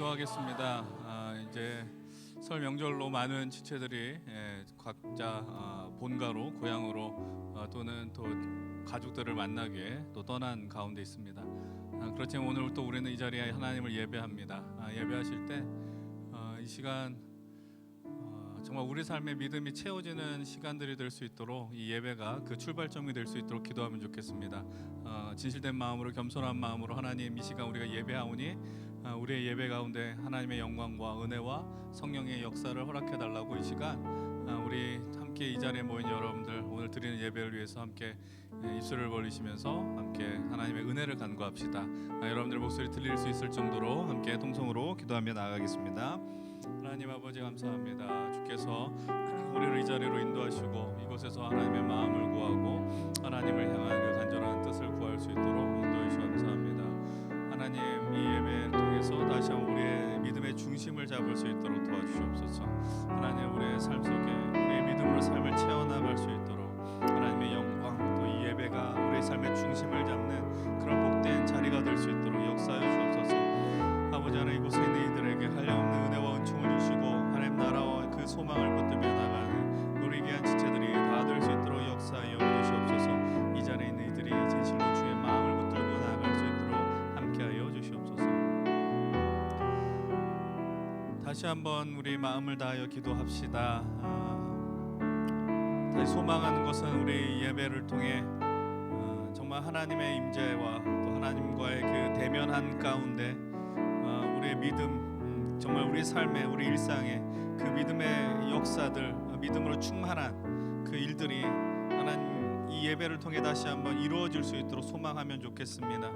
기도하겠습니다. 이제 설 명절로 많은 지체들이 각자 본가로 고향으로 또는 또 가족들을 만나기에 또 떠난 가운데 있습니다. 그렇지만 오늘 또 우리는 이 자리에 하나님을 예배합니다. 예배하실 때 이 시간 정말 우리 삶의 믿음이 채워지는 시간들이 될 수 있도록 이 예배가 그 출발점이 될 수 있도록 기도하면 좋겠습니다. 진실된 마음으로 겸손한 마음으로 하나님 이 시간 우리가 예배하오니 우리의 예배 가운데 하나님의 영광과 은혜와 성령의 역사를 허락해 달라고 이 시간 우리 함께 이 자리에 모인 여러분들 오늘 드리는 예배를 위해서 함께 입술을 벌리시면서 함께 하나님의 은혜를 간구합시다. 여러분들 목소리 들릴 수 있을 정도로 함께 통성으로 기도하며 나아가겠습니다. 하나님 아버지 감사합니다. 주께서 우리를 이 자리로 인도하시고 이곳에서 하나님의 마음을 구하고 하나님을 향한 그 간절한 뜻을 구할 수 있도록 인도해 주셔서 감사합니다. 하나님 이 예배를 통해서 다시 한번 우리의 믿음의 중심을 잡을 수 있도록 도와주시옵소서. 하나님 우리의 삶 속에 우리의 믿음으로 삶을 채워나갈 수 있도록 하나님의 영광 또 이 예배가 우리의 삶의 중심을 잡는 그런 복된 자리가 될 수 있도록 역사해 주옵소서. 아버지 하나님 이곳에 있는 이들에게 한량없는 은혜와 은총을 주시고 하나님 나라와 그 소망을 붙들며 나가는 우리 귀한 지체들이 다 될 수 있도록 역사하여 주시옵소서. 이 자리에 있는 이들이 진실로 주의 마음을 붙들고 나아갈 수 있도록 함께하여 주시옵소서. 다시 한번 우리 마음을 다하여 기도합시다. 다시 소망하는 것은 우리 예배를 통해 정말 하나님의 임재와 또 하나님과의 그 대면한 가운데 우리의 믿음 정말 우리 삶에 우리 일상에 그 믿음의 역사들 믿음으로 충만한 그 일들이 하나님 이 예배를 통해 다시 한번 이루어질 수 있도록 소망하면 좋겠습니다.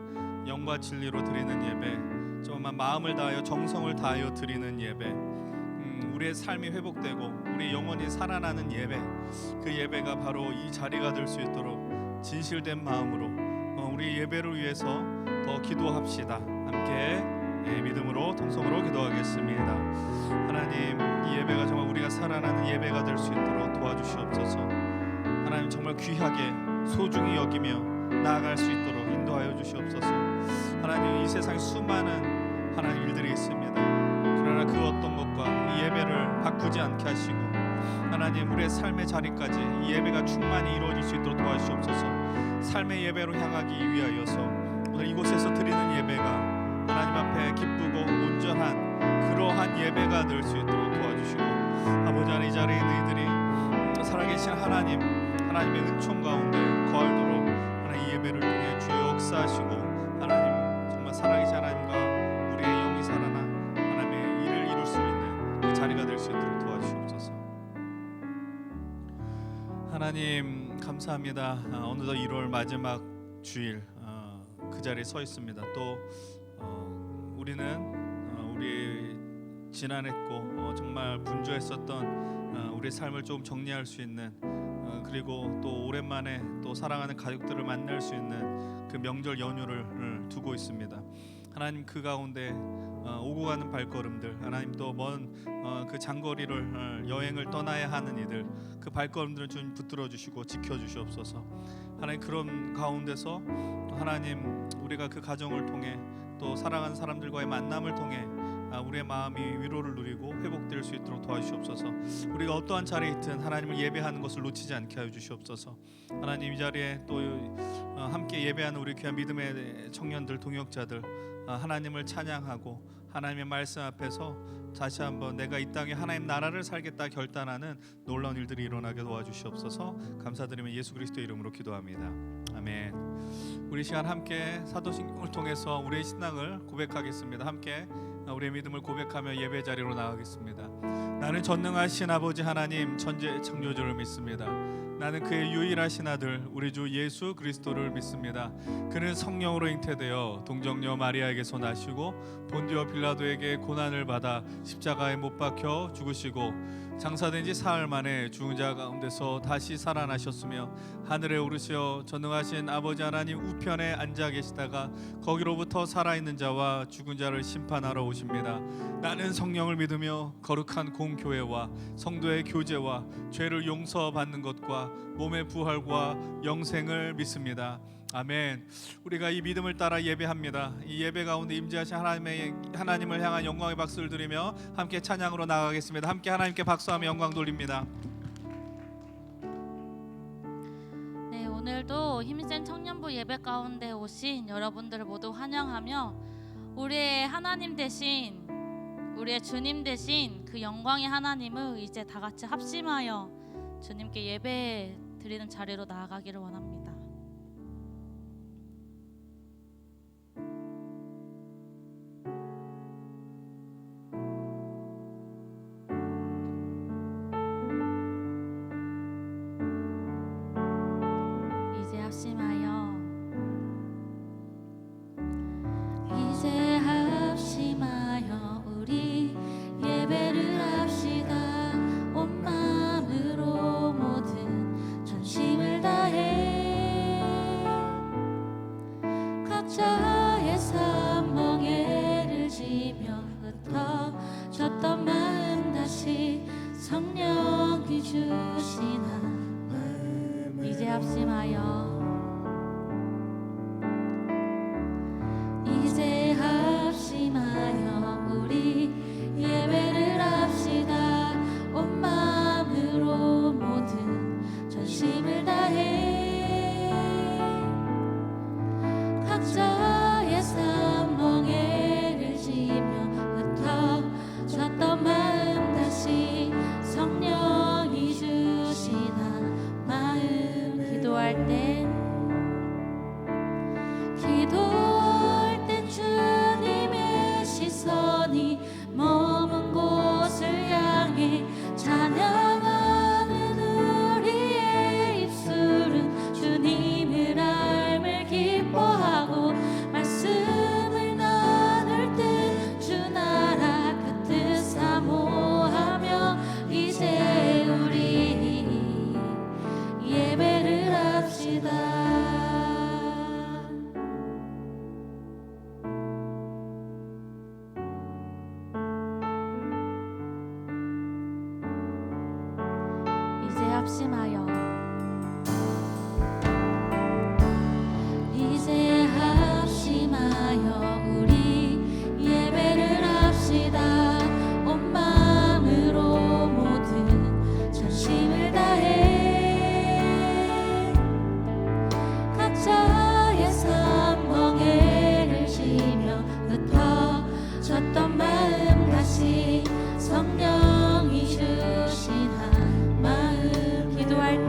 영과 진리로 드리는 예배 정말 마음을 다하여 정성을 다하여 드리는 예배 우리의 삶이 회복되고 우리 영혼이 살아나는 예배 그 예배가 바로 이 자리가 될 수 있도록 진실된 마음으로 우리 예배를 위해서 더 기도합시다. 함께 믿음으로 통성으로 기도하겠습니다. 하나님 이 예배가 정말 우리가 살아나는 예배가 될 수 있도록 도와주시옵소서. 하나님 정말 귀하게 소중히 여기며 나아갈 수 있도록 인도하여 주시옵소서. 하나님 이 세상에 수많은 하나님 일들이 있습니다. 그러나 그 어떤 것과 이 예배를 바꾸지 않게 하시고 하나님 우리의 삶의 자리까지 이 예배가 충만히 이루어질 수 있도록 도와주시옵소서. 삶의 예배로 향하기 위하여서 오늘 이곳에서 드리는 예배가 하나님 앞에 기쁘고 온전한 그러한 예배가 될 수 있도록 도와주시고 아버지 하나님 이 자리에 있는 이들이 살아계신 하나님의 은총 가운데 거하도록 하나님 이 예배를 통해 주의 역사하시고 하나님 정말 살아계신 하나님과 우리의 영이 살아나 하나님의 일을 이룰 수 있는 그 자리가 될 수 있도록 도와주시옵소서. 하나님 감사합니다. 어느덧 1월 마지막 주일 그 자리에 서 있습니다. 또 우리는 우리 지난했고 정말 분주했었던 우리의 삶을 좀 정리할 수 있는 그리고 또 오랜만에 또 사랑하는 가족들을 만날 수 있는 그 명절 연휴를 두고 있습니다. 하나님 그 가운데 오고 가는 발걸음들 하나님 또 먼 그 장거리를 여행을 떠나야 하는 이들 그 발걸음들을 좀 붙들어 주시고 지켜 주시옵소서. 하나님 그런 가운데서 하나님 우리가 그 가정을 통해 또 사랑하는 사람들과의 만남을 통해 우리의 마음이 위로를 누리고 회복될 수 있도록 도와주시옵소서. 우리가 어떠한 자리에 있든 하나님을 예배하는 것을 놓치지 않게 하여 주시옵소서. 하나님 이 자리에 또 함께 예배하는 우리 귀한 믿음의 청년들 동역자들 하나님을 찬양하고 하나님의 말씀 앞에서 다시 한번 내가 이 땅에 하나님 나라를 살겠다 결단하는 놀라운 일들이 일어나게 도와주시옵소서. 감사드리며 예수 그리스도의 이름으로 기도합니다. 아멘. 우리 시간 함께 사도신경을 통해서 우리의 신앙을 고백하겠습니다. 함께 우리의 믿음을 고백하며 예배 자리로 나가겠습니다. 나는 전능하신 아버지 하나님 천지의 창조주를 믿습니다. 나는 그의 유일하신 아들 우리 주 예수 그리스도를 믿습니다. 그는 성령으로 잉태되어 동정녀 마리아에게서 나시고 본디오 빌라도에게 고난을 받아 십자가에 못 박혀 죽으시고 장사된 지 사흘 만에 죽은 자 가운데서 다시 살아나셨으며 하늘에 오르시어 전능하신 아버지 하나님 우편에 앉아 계시다가 거기로부터 살아있는 자와 죽은 자를 심판하러 오십니다. 나는 성령을 믿으며 거룩한 공교회와 성도의 교제와 죄를 용서받는 것과 몸의 부활과 영생을 믿습니다. 아멘. 우리가 이 믿음을 따라 예배합니다. 이 예배 가운데 임재하신 하나님을 향한 영광의 박수를 드리며 함께 찬양으로 나아가겠습니다. 함께 하나님께 박수하며 영광 돌립니다. 네, 오늘도 힘센 청년부 예배 가운데 오신 여러분들을 모두 환영하며 우리의 하나님 대신, 우리의 주님 대신 그 영광의 하나님을 이제 다 같이 합심하여 주님께 예배 드리는 자리로 나아가기를 원합니다. 이제 합심하여 우리 예배를 합시다. 온 마음으로 모든 전심을 다해 각자의 삶 멍에를 지며 흩어졌던 마음 다시 성령이 주시나. 이제 합심하여 이제 합심하여 우리 예배를 합시다. 온 마음으로 모든 전심을 다해 각자의 삶 멍에를 지며 흩어졌던 마음 다시 성령이 주시나 마음. 기도할 땐 주님의 시선이 머문 곳을 향해 찬양하는 우리의 입술은 주님을 알며 기뻐하고 말씀을 나눌 때 주 나라 그 뜻 사모하며 이제 우리 예배를 합시다. 합심하여 이제 합심하여 우리 예배를 합시다. 온 마음으로 모든 전심을 다해 각자의 삶 멍에를 지며 흩어졌던 마음 다시 성령이 주시나 마음. 기도할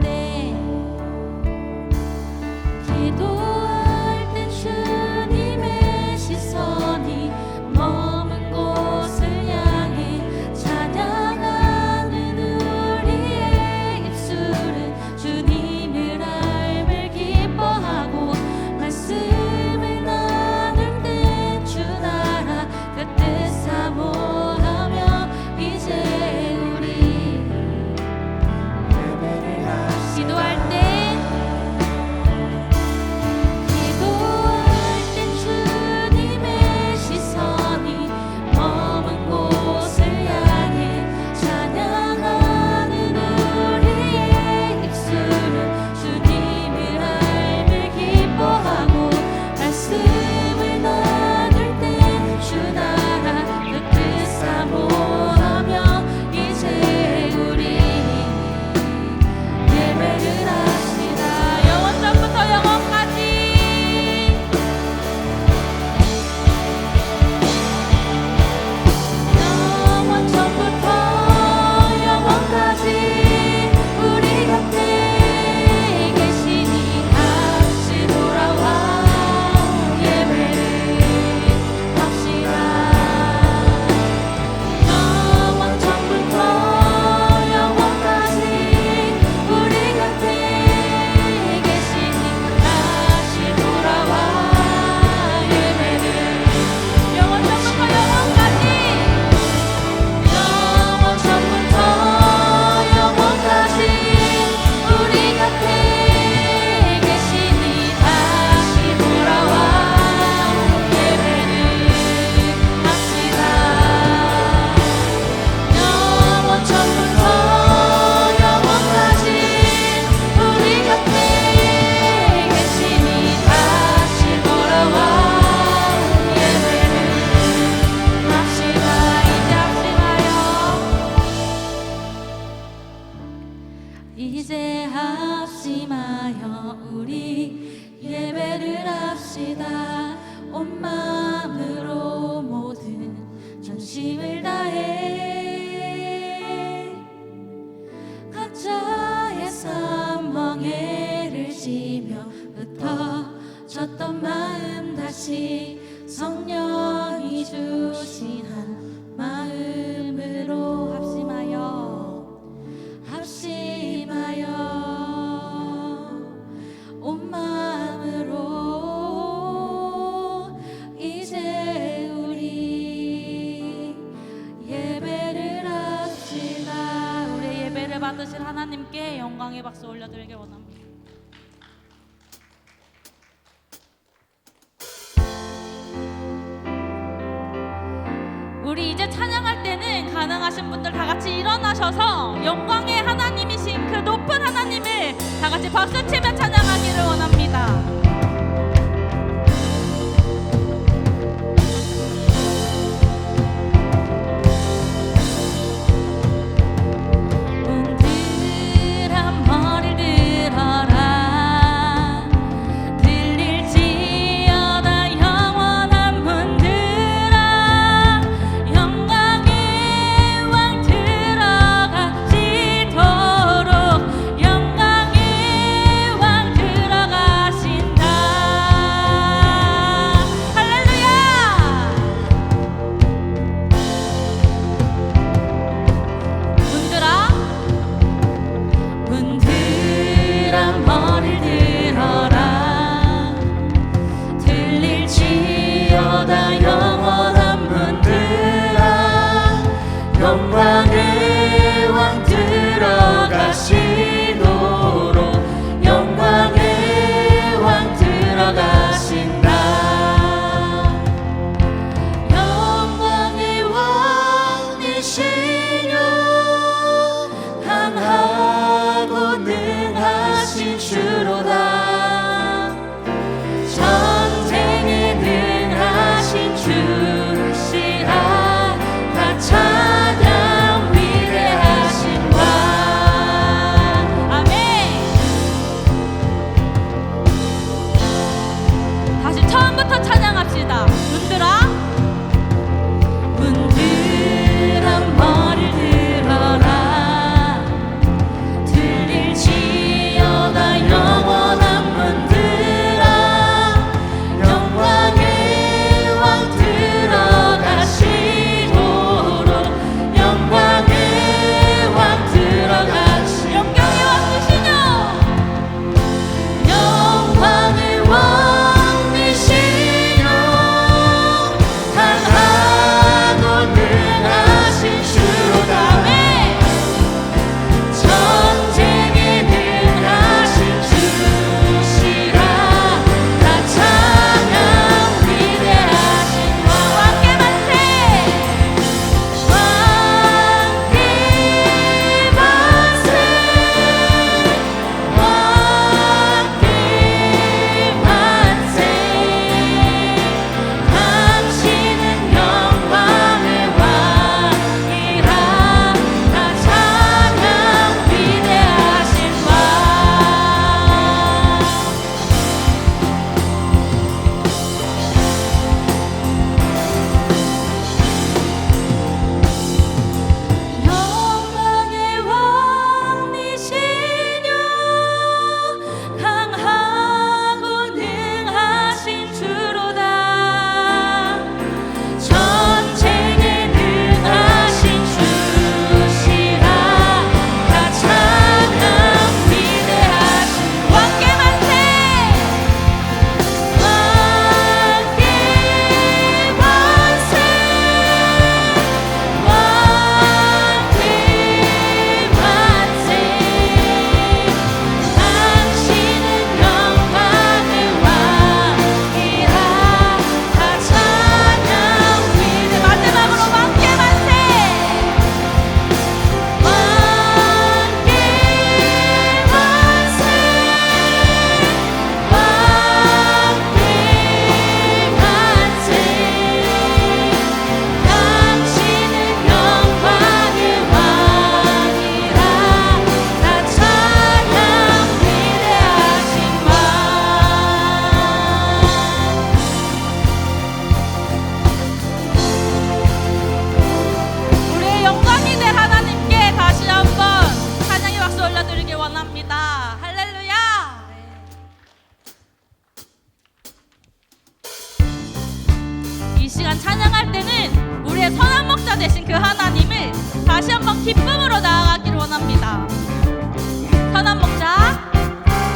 이제 합심하여 우리 예배를 합시다. 온 마음으로 모든 전심을 다해 각자의 삶 멍에를 지며 흩어졌던 마음 다시 성령이 주신 한 마음으로 합심하여 온 마음으로 이제 우리 예배를 합시다. 우리의 예배를 받으실 하나님께 영광의 박수 올려드리길 원합니다. 우리 이제 찬양할 때는 가능하신 분들 다 같이 일어나셔서 영광의 하나님이신 그 높은 하나님을 다 같이 박수치며 찬양하기를 원합니다. 온들한 머리를 들어라. 들릴지어다 영원한 문들아. 영광의 왕 들어가시도록 영광의 왕 들어가신다. 할렐루야. 문들아 머리를 들어라. 들릴지어다 영원한 문들아. 영광의 왕 들어가시도록 영광의 왕 들어가신다. 영광의 왕이시여 강하고 능하신 주로다. 전쟁에 능하신 주시라. 다 찬양 하나님을 다시 한번 기쁨으로 나아가기를 원합니다. 선한 목자,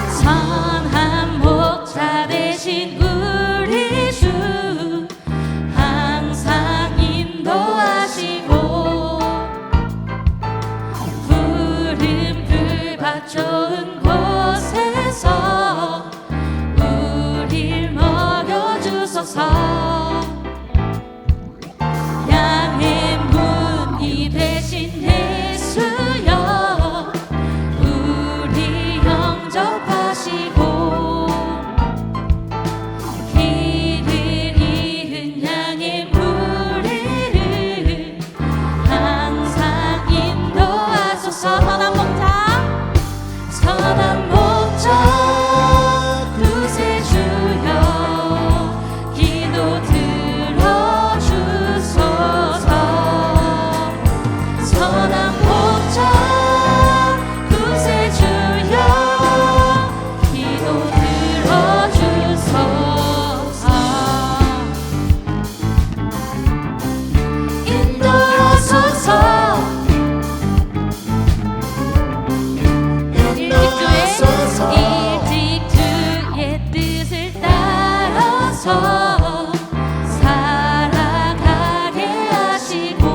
선한 목자 되신 우리 주 항상 인도하시고 푸른 풀밭 좋은 곳에서 우릴 먹여주소서. 양의 문이 되신 예수여 우리 영접하시고 길을 잃은 양의 무리를 항상 인도하소서. 선한 목자, 선한 목자 구세주여 기도 들어주소서. 선한 목자 구세주여 기도 들어주소서. 인도하소서. 일찍 주의 뜻을 따라서 살아가게 하시고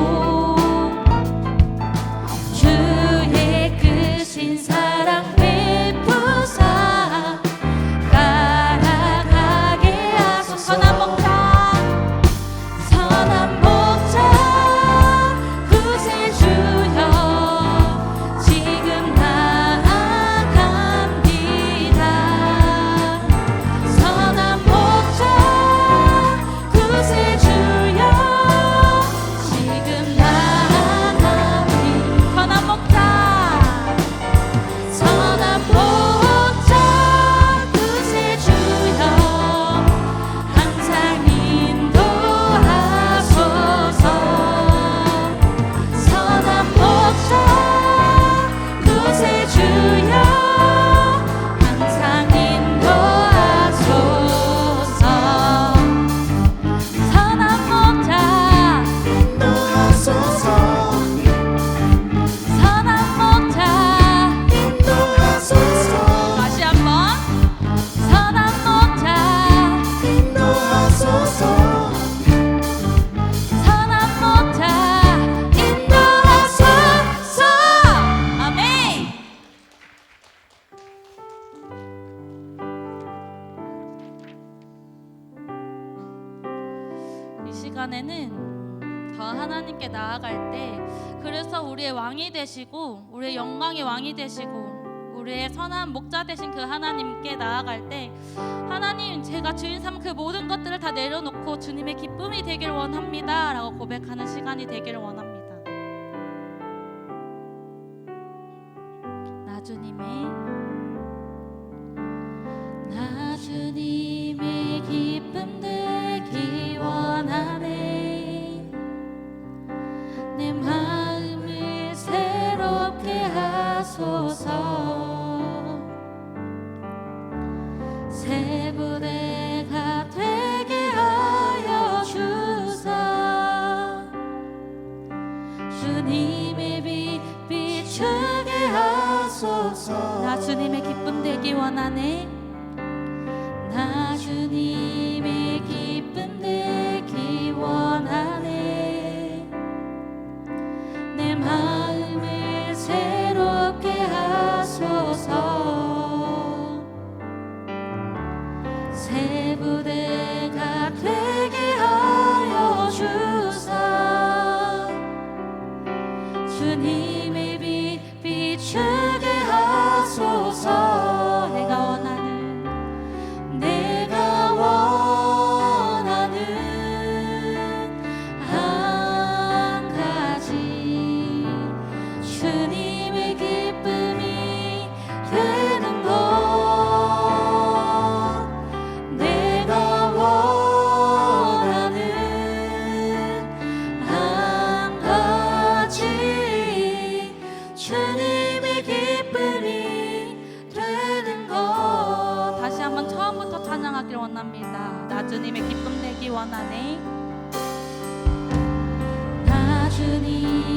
주의 크신 사랑 베푸사 따라가게 하소서. 선한 목자, 선한 목자 구세주여 지금 나아갑니다. 선한 목자 구세주여 지금 나아갑니다. 선한 목자, 선한 목자 구세주여 항상 인도하소서. 선한 목자 구세주여 항상 인도하소서. 선한 목자, 인도하소서. 선한 목자, 인도하소서. 다시 한번 선한 목자, 인도하소서. 선한 목자 인도하소서. 아멘. 이 시간에는 더 하나님께 나아갈 때, 그래서 우리의 왕이 되시고 우리의 영광의 왕이 되시고 우리의 선한 목자 되신 그 하나님께 나아갈 때, 하나님 제가 주인 삼은 그 모든 것들을 다 내려놓고 주님의 기쁨이 되길 원합니다 라고 고백하는 시간이 되기를 원합니다. 나 주님의 기쁨 되기 원하네. 내 마음을 새롭게 하소서. 새 부대가 되게 하여 주사. 주님의 빛 비추게 하소서. 나 주님의 기쁨 되기 원하네. 나 주님의 기쁨 되기 원하네. 내 마음을 새롭게 하소서. 새 부대가 되게 하여 주사. 주님의 빛 비추게 하소서. 내가 원하는 한 가지, 주님의 기쁨이 되는 것. 내가 원하는 한 가지, 주님의 기쁨이 되는 것. 다시 한번 처음부터 찬양하길 원합니다. 나 주님의 기쁨 되기 원하네. 나 주님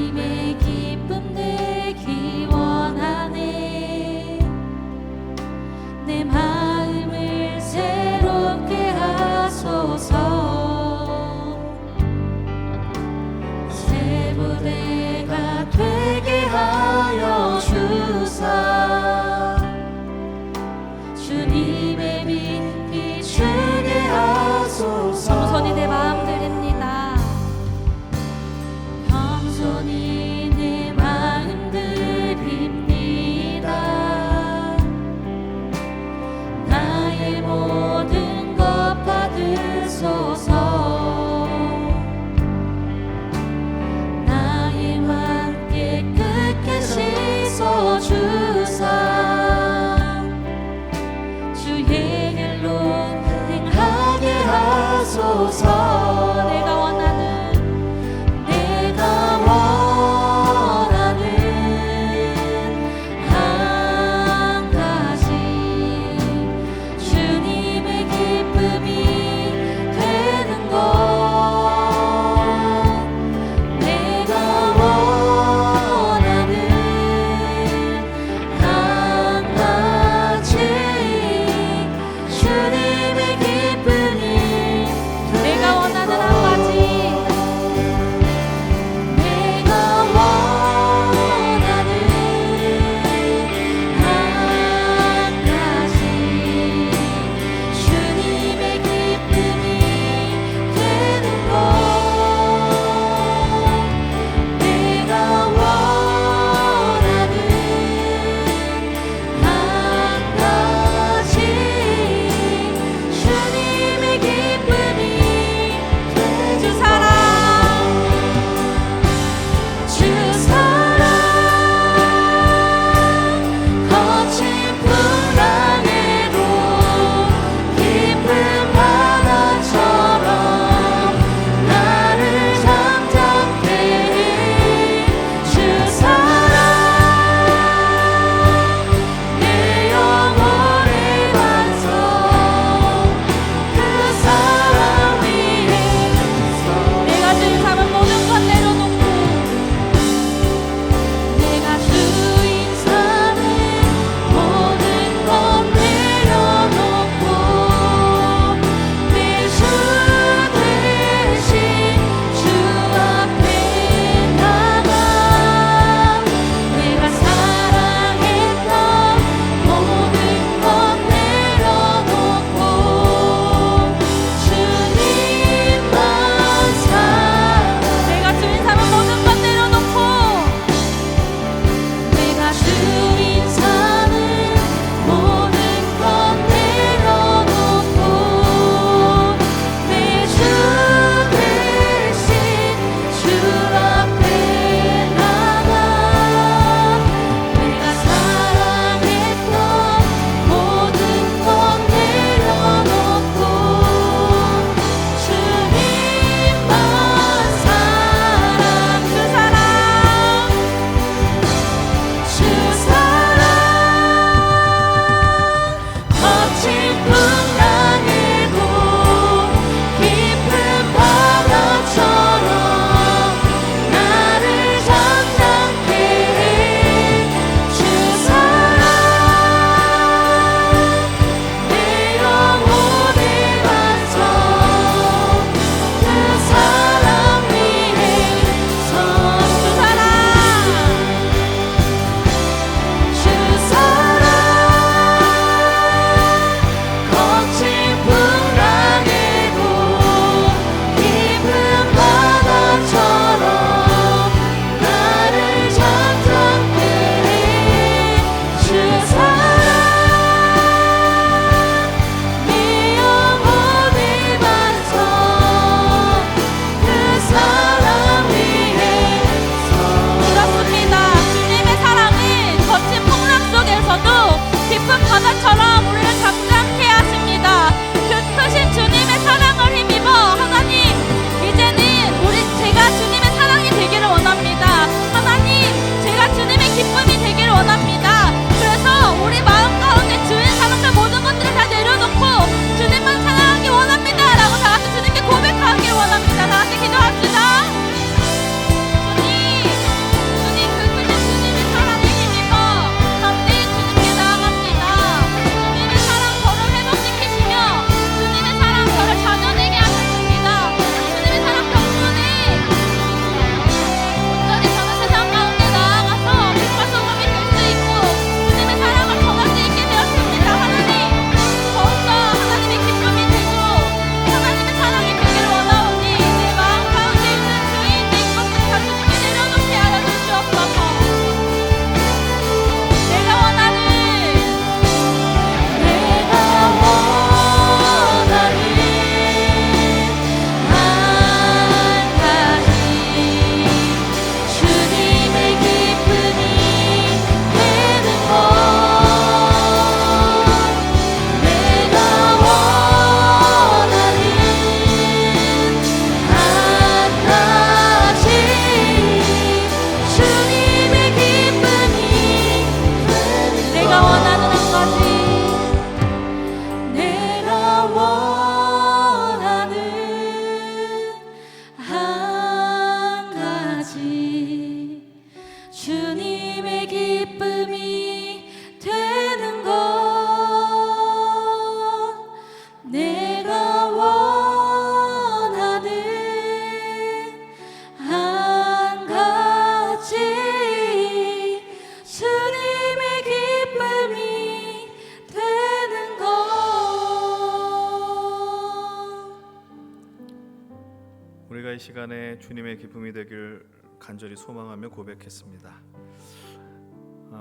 이 시간에 주님의 기쁨이 되길 간절히 소망하며 고백했습니다.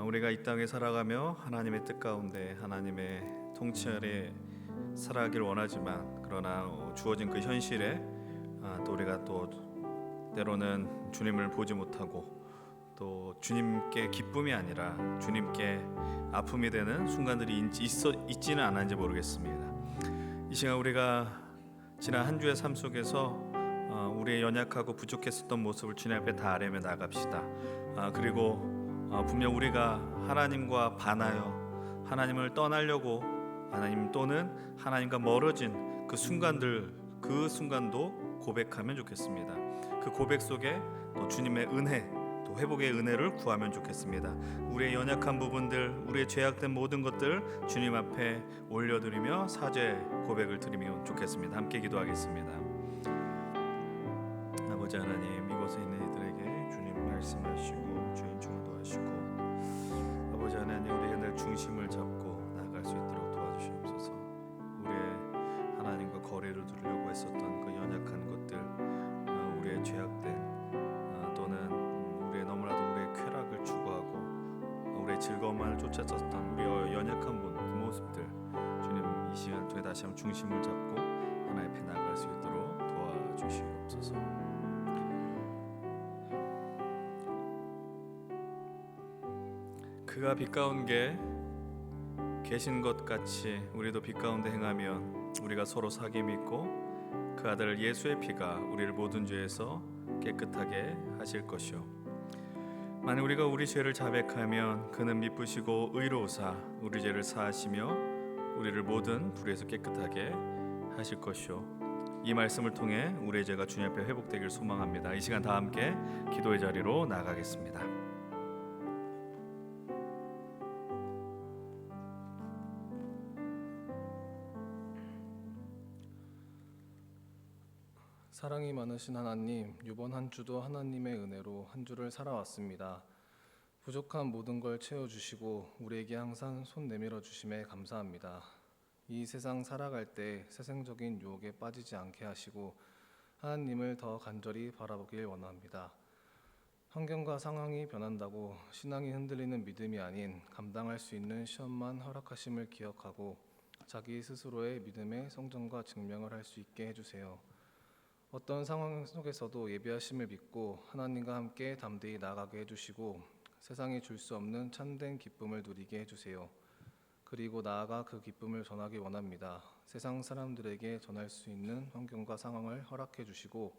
우리가 이 땅에 살아가며 하나님의 뜻 가운데 하나님의 통치 아래 살아가길 원하지만 그러나 주어진 그 현실에 또 우리가 또 때로는 주님을 보지 못하고 또 주님께 기쁨이 아니라 주님께 아픔이 되는 순간들이 있지는 않았는지 모르겠습니다. 이 시간 우리가 지난 한 주의 삶 속에서 우리의 연약하고 부족했었던 모습을 주님 앞에 다 아뢰며 나갑시다. 그리고 분명 우리가 하나님과 반하여 하나님을 떠나려고 하나님 또는 하나님과 멀어진 그 순간도 고백하면 좋겠습니다. 그 고백 속에 또 주님의 은혜 또 회복의 은혜를 구하면 좋겠습니다. 우리의 연약한 부분들, 우리의 죄악된 모든 것들 주님 앞에 올려드리며 사죄 고백을 드리면 좋겠습니다. 함께 기도하겠습니다. 아버지 하나님, 이곳에 있는 이들에게 주님 말씀하시고 주인 충만도 하시고 아버지 하나님, 우리가 늘 중심을 잡고 나아갈 수 있도록 도와주시옵소서. 우리의 하나님과 거리를 두려고 했었던 그 연약한 것들, 우리의 죄악된 또는 우리의 너무나도 우리의 쾌락을 추구하고 우리의 즐거움만을 쫓았었던 우리의 연약한 모습들, 주님 이 시간 통해 다시 한번 중심을 잡고 하나님 앞에 나아갈 수 있도록 도와주시옵소서. 그가 빛 가운데 계신 것 같이 우리도 빛 가운데 행하면 우리가 서로 사귐이 있고 그 아들 예수의 피가 우리를 모든 죄에서 깨끗하게 하실 것이요, 만약 우리가 우리 죄를 자백하면 그는 미쁘시고 의로우사 우리 죄를 사하시며 우리를 모든 불의에서 깨끗하게 하실 것이요. 이 말씀을 통해 우리의 죄가 주님 앞에 회복되길 소망합니다. 이 시간 다 함께 기도의 자리로 나가겠습니다. 사랑이 많으신 하나님, 이번 한 주도 하나님의 은혜로 한 주를 살아왔습니다. 부족한 모든 걸 채워주시고 우리에게 항상 손 내밀어 주심에 감사합니다. 이 세상 살아갈 때 세상적인 유혹에 빠지지 않게 하시고 하나님을 더 간절히 바라보길 원합니다. 환경과 상황이 변한다고 신앙이 흔들리는 믿음이 아닌 감당할 수 있는 시험만 허락하심을 기억하고 자기 스스로의 믿음의 성장과 증명을 할 수 있게 해주세요. 어떤 상황 속에서도 예비하심을 믿고 하나님과 함께 담대히 나아가게 해주시고 세상이 줄 수 없는 참된 기쁨을 누리게 해주세요. 그리고 나아가 그 기쁨을 전하기 원합니다. 세상 사람들에게 전할 수 있는 환경과 상황을 허락해 주시고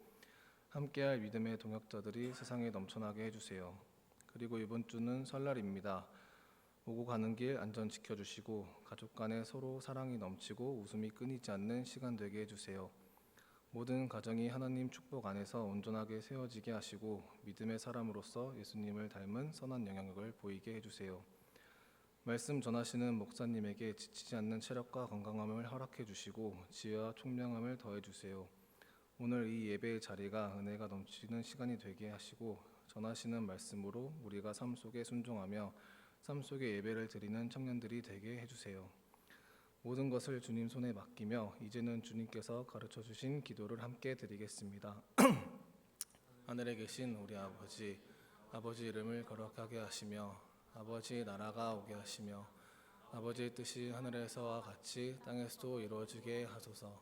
함께할 믿음의 동역자들이 세상에 넘쳐나게 해주세요. 그리고 이번 주는 설날입니다. 오고 가는 길 안전 지켜주시고 가족 간에 서로 사랑이 넘치고 웃음이 끊이지 않는 시간 되게 해주세요. 모든 가정이 하나님 축복 안에서 온전하게 세워지게 하시고 믿음의 사람으로서 예수님을 닮은 선한 영향력을 보이게 해주세요. 말씀 전하시는 목사님에게 지치지 않는 체력과 건강함을 허락해 주시고 지혜와 총명함을 더해 주세요. 오늘 이 예배의 자리가 은혜가 넘치는 시간이 되게 하시고 전하시는 말씀으로 우리가 삶 속에 순종하며 삶 속에 예배를 드리는 청년들이 되게 해주세요. 모든 것을 주님 손에 맡기며 이제는 주님께서 가르쳐 주신 기도를 함께 드리겠습니다. 하늘에 계신 우리 아버지, 아버지 이름을 거룩하게 하시며 아버지 나라가 오게 하시며 아버지의 뜻이 하늘에서와 같이 땅에서도 이루어지게 하소서.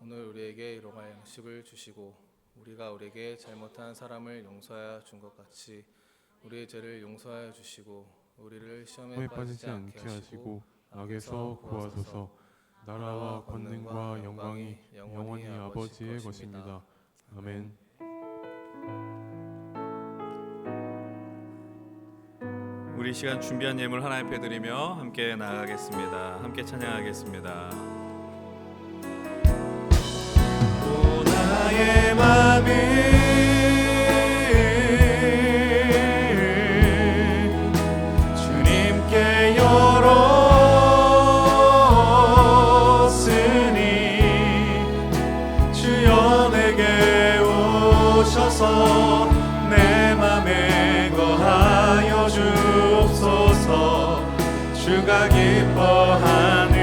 오늘 우리에게 일용할 양식을 주시고 우리가 우리에게 잘못한 사람을 용서하여 준 것 같이 우리의 죄를 용서하여 주시고 우리를 시험에 빠지지 않게 하시고 악에서 구하소서. 나라와 권능과 영광이 영원히 아버지의 것입니다. 아멘. 우리 시간 준비한 예물 하나님 앞에 드리며 함께 나아가겠습니다. 함께 찬양하겠습니다. 오 나의 맘이 주님께 열었으니 주여 내게 오셔서 내 맘에 거하여 주옵소서. 주가 기뻐하는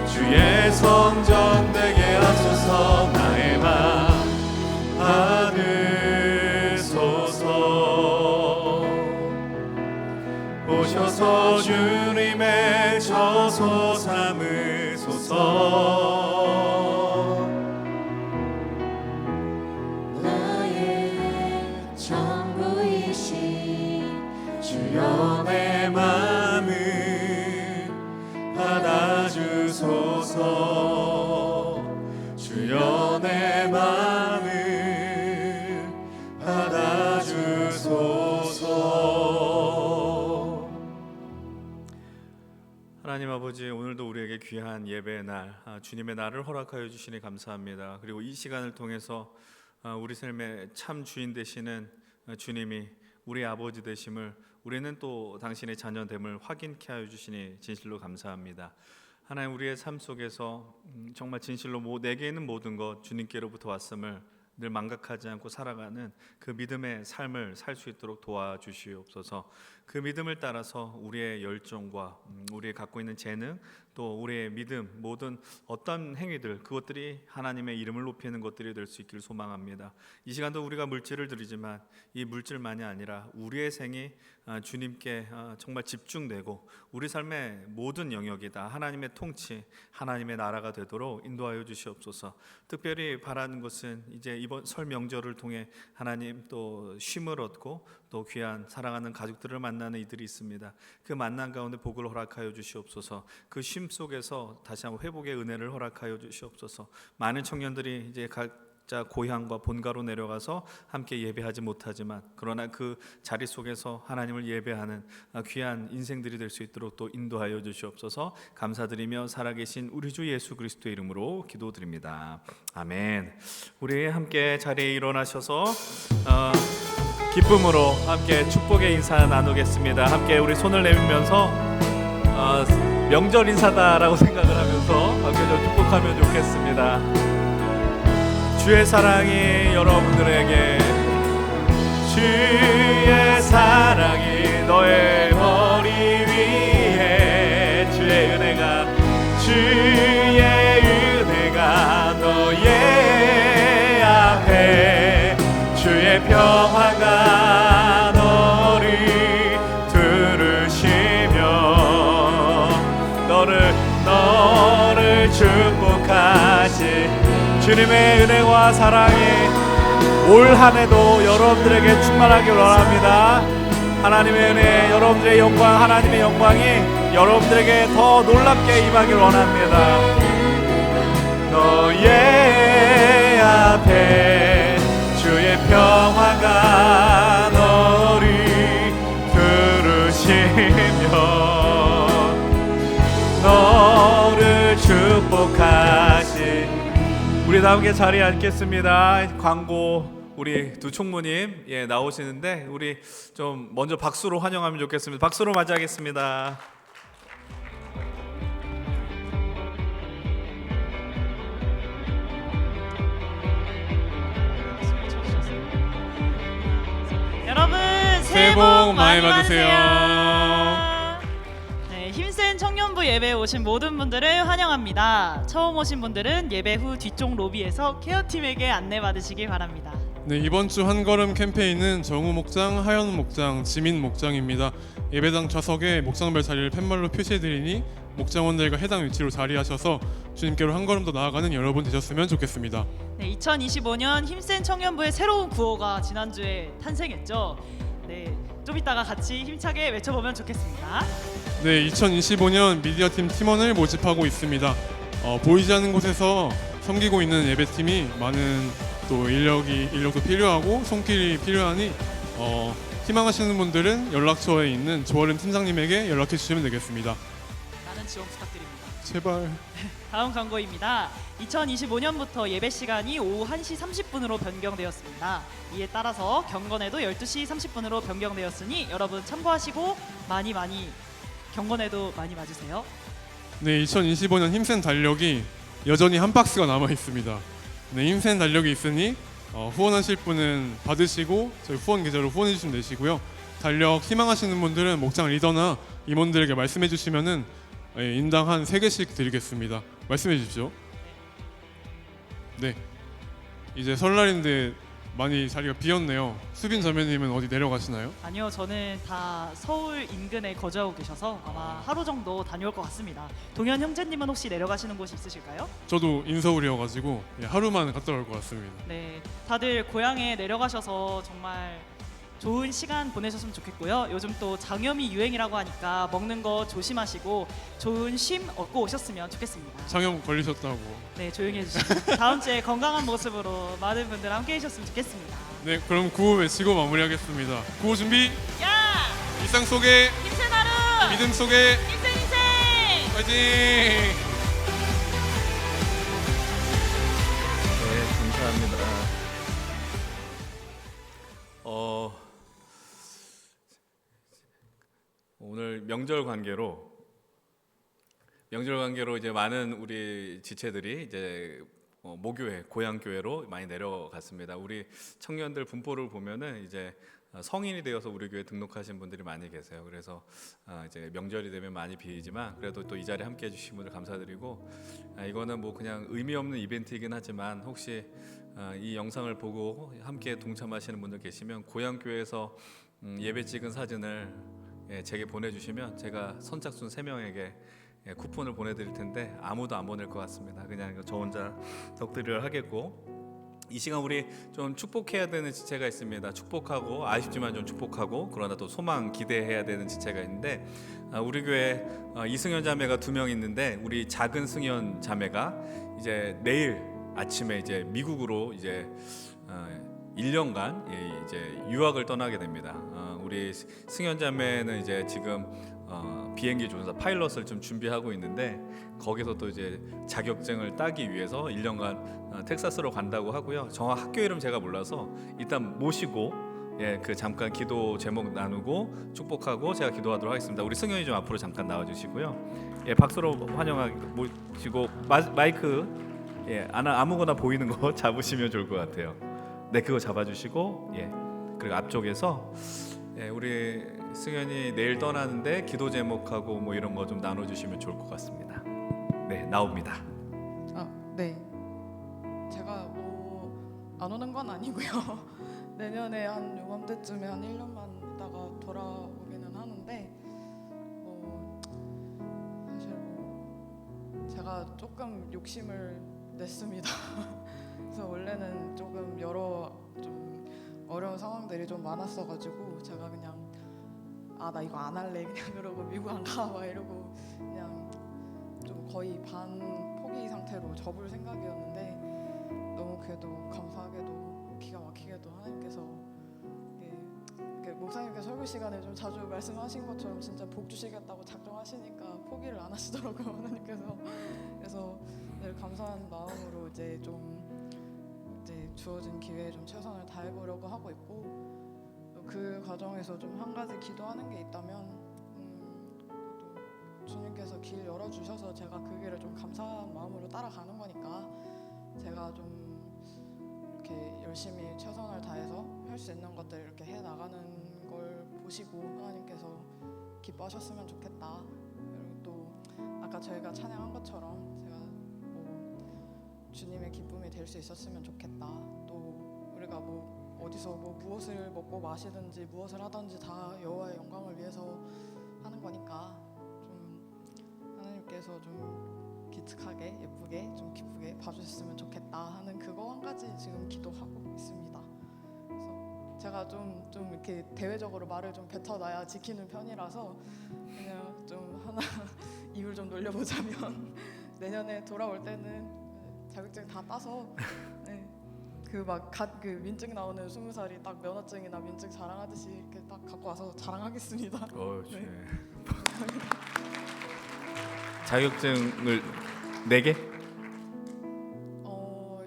주의 성전 되게 하소서. 나의 맘 주셔서 주님의 저소 삼으소서. 나의 전부이신 주여 내 맘을 받아주소서. 주여 내 맘을 받아주소서. 하나님 아버지, 오늘도 우리에게 귀한 예배의 날, 주님의 날을 허락하여 주시니 감사합니다. 그리고 이 시간을 통해서 우리 삶의 참 주인 되시는 주님이 우리 아버지 되심을, 우리는 또 당신의 자녀됨을 확인케 하여 주시니 진실로 감사합니다. 하나님, 우리의 삶 속에서 정말 진실로 내게 있는 모든 것 주님께로부터 왔음을 늘 망각하지 않고 살아가는 그 믿음의 삶을 살 수 있도록 도와주시옵소서. 그 믿음을 따라서 우리의 열정과 우리의 갖고 있는 재능, 또 우리의 믿음, 모든 어떤 행위들, 그것들이 하나님의 이름을 높이는 것들이 될 수 있기를 소망합니다. 이 시간도 우리가 물질을 드리지만 이 물질만이 아니라 우리의 생이 주님께 정말 집중되고 우리 삶의 모든 영역이 다 하나님의 통치, 하나님의 나라가 되도록 인도하여 주시옵소서. 특별히 바라는 것은 이제 이번 설 명절을 통해 하나님 또 쉼을 얻고 또 귀한 사랑하는 가족들을 만나는 이들이 있습니다. 그 만남 가운데 복을 허락하여 주시옵소서. 그 쉼 속에서 다시 한번 회복의 은혜를 허락하여 주시옵소서. 많은 청년들이 이제 각자 고향과 본가로 내려가서 함께 예배하지 못하지만 그러나 그 자리 속에서 하나님을 예배하는 귀한 인생들이 될 수 있도록 또 인도하여 주시옵소서. 감사드리며 살아계신 우리 주 예수 그리스도의 이름으로 기도드립니다. 아멘. 우리 함께 자리에 일어나셔서 기쁨으로 함께 축복의 인사 나누겠습니다. 함께 우리 손을 내밀면서 명절 인사다라고 생각을 하면서 함께 좀 축복하면 좋겠습니다. 주의 사랑이 여러분들에게, 주의 사랑이 너의 머리 위에, 주의 은혜가 너의 앞에, 주의 평화가 너를 들으시며 너를 축복하시. 주님의 은혜와 사랑이 올 한 해도 여러분들에게 충만하길 원합니다. 하나님의 은혜, 여러분들의 영광, 하나님의 영광이 여러분들에게 더 놀랍게 임하길 원합니다. 너의 앞에 주의 평화가 너를 들으시며 너를 축복하시. 우리 다 함께 자리에 앉겠습니다. 광고 우리 두 총무님 나오시는데 우리 좀 먼저 박수로 환영하면 좋겠습니다. 박수로 맞이하겠습니다. 여러분 새해 복 많이 받으세요. 네, 힘센 청년부 예배에 오신 모든 분들을 환영합니다. 처음 오신 분들은 예배 후 뒤쪽 로비에서 케어팀에게 안내받으시기 바랍니다. 네, 이번 주 한걸음 캠페인은 정우 목장, 하연 목장, 지민 목장입니다. 예배당 좌석에 목장별 자리를 팻말로 표시해드리니 목장원들과 해당 위치로 자리하셔서 주님께로 한 걸음 더 나아가는 여러분 되셨으면 좋겠습니다. 네, 2025년 힘센 청년부의 새로운 구호가 지난주에 탄생했죠. 네, 좀 이따가 같이 힘차게 외쳐보면 좋겠습니다. 네, 2025년 미디어팀 팀원을 모집하고 있습니다. 보이지 않는 곳에서 섬기고 있는 예배팀이 많은 또 인력도 필요하고 손길이 필요하니 희망하시는 분들은 연락처에 있는 조아름 팀장님에게 연락해 주시면 되겠습니다. 많은 지원 부탁드립니다. 제발. 다음 광고입니다. 2025년부터 예배 시간이 오후 1시 30분으로 변경되었습니다. 이에 따라서 경건에도 12시 30분으로 변경되었으니 여러분 참고하시고 많이 경건에도 많이 와주세요. 네, 2025년 힘센 달력이 여전히 한 박스가 남아 있습니다. 네, 힘센 달력이 있으니 후원하실 분은 받으시고 저희 후원 계좌로 후원해 주시면 되시고요. 달력 희망하시는 분들은 목장 리더나 임원들에게 말씀해 주시면은 인당 한 3개씩 드리겠습니다. 말씀해 주십시오. 네, 이제 설날인데 많이 자리가 비었네요. 수빈 자매님은 어디 내려가시나요? 아니요, 저는 다 서울 인근에 거주하고 계셔서 아마 하루 정도 다녀올 것 같습니다. 동현 형제님은 혹시 내려가시는 곳이 있으실까요? 저도 인서울이어가지고 하루만 갔다 올 것 같습니다. 네, 다들 고향에 내려가셔서 정말 좋은 시간 보내셨으면 좋겠고요. 요즘 또 장염이 유행이라고 하니까 먹는 거 조심하시고 좋은 쉼 얻고 오셨으면 좋겠습니다. 장염 걸리셨다고. 네, 조용히 해주시고 다음 주에 건강한 모습으로 많은 분들 함께 해주셨으면 좋겠습니다. 네, 그럼 구호 외치고 마무리하겠습니다. 구호 준비. 야! 일상 속에 힘센 하루! 믿음 속에 인생! 화이팅! 네, 감사합니다. 오늘 명절 관계로 이제 많은 우리 지체들이 이제 모교회, 고향 교회로 많이 내려갔습니다. 우리 청년들 분포를 보면은 이제 성인이 되어서 우리 교회 등록하신 분들이 많이 계세요. 그래서 이제 명절이 되면 많이 비이지만 그래도 또 이 자리에 함께 해주신 분들 감사드리고, 이거는 뭐 그냥 의미 없는 이벤트이긴 하지만 혹시 이 영상을 보고 함께 동참하시는 분들 계시면 고향 교회에서 예배 찍은 사진을 제게 보내주시면 제가 선착순 3명에게 쿠폰을 보내드릴 텐데 아무도 안 보낼 것 같습니다. 그냥 저 혼자 덕들을 하겠고, 이 시간 우리 좀 축복해야 되는 지체가 있습니다. 축복하고 아쉽지만 좀 축복하고 그러나 또 소망 기대해야 되는 지체가 있는데, 우리 교회 이승현 자매가 2명 있는데 우리 작은 승현 자매가 이제 내일 아침에 이제 미국으로 이제 1년간 이제 유학을 떠나게 됩니다. 우리 승현 자매는 이제 지금 비행기 조종사 파일럿을 좀 준비하고 있는데 거기서 또 이제 자격증을 따기 위해서 1년간 텍사스로 간다고 하고요. 정확 학교 이름 제가 몰라서 일단 모시고 그 잠깐 기도 제목 나누고 축복하고 제가 기도하도록 하겠습니다. 우리 승현이 좀 앞으로 잠깐 나와주시고요. 박수로 모시고 마이크 아무거나 보이는 거 잡으시면 좋을 것 같아요. 네, 그거 잡아주시고 그리고 앞쪽에서 우리 승현이 내일 떠나는데 기도 제목하고 뭐 이런 거 좀 나눠주시면 좋을 것 같습니다. 네, 나옵니다. 네. 제가 뭐 안 오는 건 아니고요. 내년에 한 요맘때쯤에 한 1년만 있다가 돌아오기는 하는데 사실 제가 조금 욕심을 냈습니다. 그래서 원래는 조금 여러 좀 어려운 상황들이 좀 많았어가지고 제가 그냥 나 이거 안 할래 그냥 그러고 미국 안 가 막 이러고 그냥 좀 거의 반 포기 상태로 접을 생각이었는데, 너무 그래도 감사하게도 기가 막히게도 하나님께서 목사님께서 설교 시간에 좀 자주 말씀하신 것처럼 진짜 복 주시겠다고 작정하시니까 포기를 안 하시더라고요, 하나님께서. 그래서 늘 감사한 마음으로 이제 주어진 기회에 좀 최선을 다해보려고 하고 있고, 그 과정에서 좀 한 가지 기도하는 게 있다면 또 주님께서 길 열어주셔서 제가 그 길을 좀 감사한 마음으로 따라가는 거니까 제가 좀 이렇게 열심히 최선을 다해서 할 수 있는 것들 이렇게 해 나가는 걸 보시고 하나님께서 기뻐하셨으면 좋겠다. 그리고 또 아까 저희가 찬양한 것처럼 제가 주님의 기쁨이 될 수 있었으면 좋겠다. 또 우리가 어디서 무엇을 먹고 마시든지 무엇을 하든지 다 여호와의 영광을 위해서 하는 거니까 좀 하나님께서 좀 기특하게 예쁘게 좀 기쁘게 봐주셨으면 좋겠다 하는 그거 한 가지 지금 기도하고 있습니다. 그래서 제가 좀 이렇게 대외적으로 말을 좀 뱉어놔야 지키는 편이라서 그냥 좀 하나 입을 좀 놀려보자면 내년에 돌아올 때는 자격증 다 따서 그 민증 나오는 20살이 딱 면허증이나 민증 자랑하듯이 이렇게 딱 갖고 와서 자랑하겠습니다. 네. 자격증을 4개?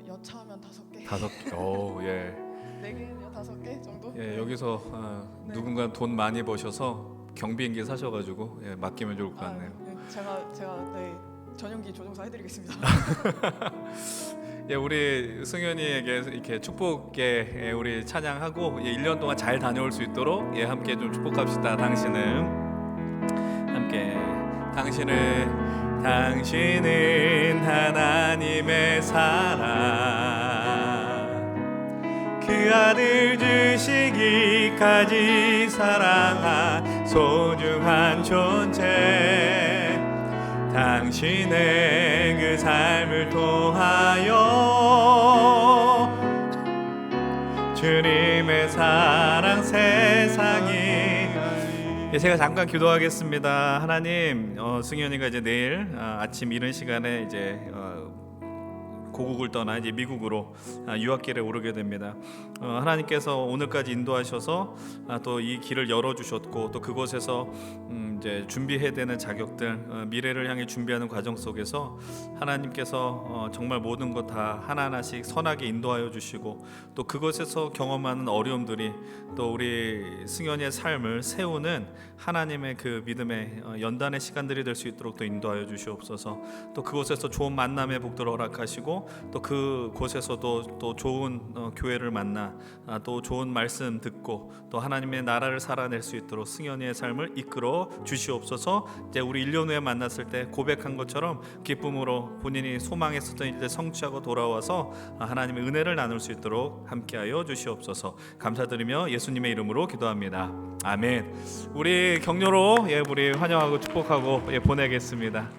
여차하면 5개. 5개. 예. 4개냐 5개 정도? 여기서 네. 누군가 돈 많이 버셔서 경비행기 사셔가지고 맡기면 좋을 것 같네요. 제가 전용기 조종사 해드리겠습니다. 우리 승현이에게 이렇게 축복의 우리 찬양하고 1년 동안 잘 다녀올 수 있도록 함께 좀 축복합시다. 당신은 하나님의 사랑, 그 아들 주시기까지 사랑한 소중한 존재 당신의 그 삶을 통하여 주님의 사랑 세상이 제가 잠깐 기도하겠습니다. 하나님, 승현이가 이제 내일 아침 이른 시간에 이제 고국을 떠나 이제 미국으로 유학길에 오르게 됩니다. 하나님께서 오늘까지 인도하셔서 또 이 길을 열어주셨고 또 그곳에서 이제 준비해야 되는 자격들 미래를 향해 준비하는 과정 속에서 하나님께서 정말 모든 것 다 하나하나씩 선하게 인도하여 주시고 또 그곳에서 경험하는 어려움들이 또 우리 승현이의 삶을 세우는 하나님의 그 믿음의 연단의 시간들이 될 수 있도록 또 인도하여 주시옵소서. 또 그곳에서 좋은 만남의 복들을 허락하시고 또 그곳에서도 또 좋은 교회를 만나 또 좋은 말씀 듣고 또 하나님의 나라를 살아낼 수 있도록 승현이의 삶을 이끌어 주시옵소서. 이제 우리 1년 후에 만났을 때 고백한 것처럼 기쁨으로 본인이 소망했었던 일들 성취하고 돌아와서 하나님의 은혜를 나눌 수 있도록 함께하여 주시옵소서. 감사드리며 예수님의 이름으로 기도합니다. 아멘. 우리 격려로 우리 환영하고 축복하고 보내겠습니다.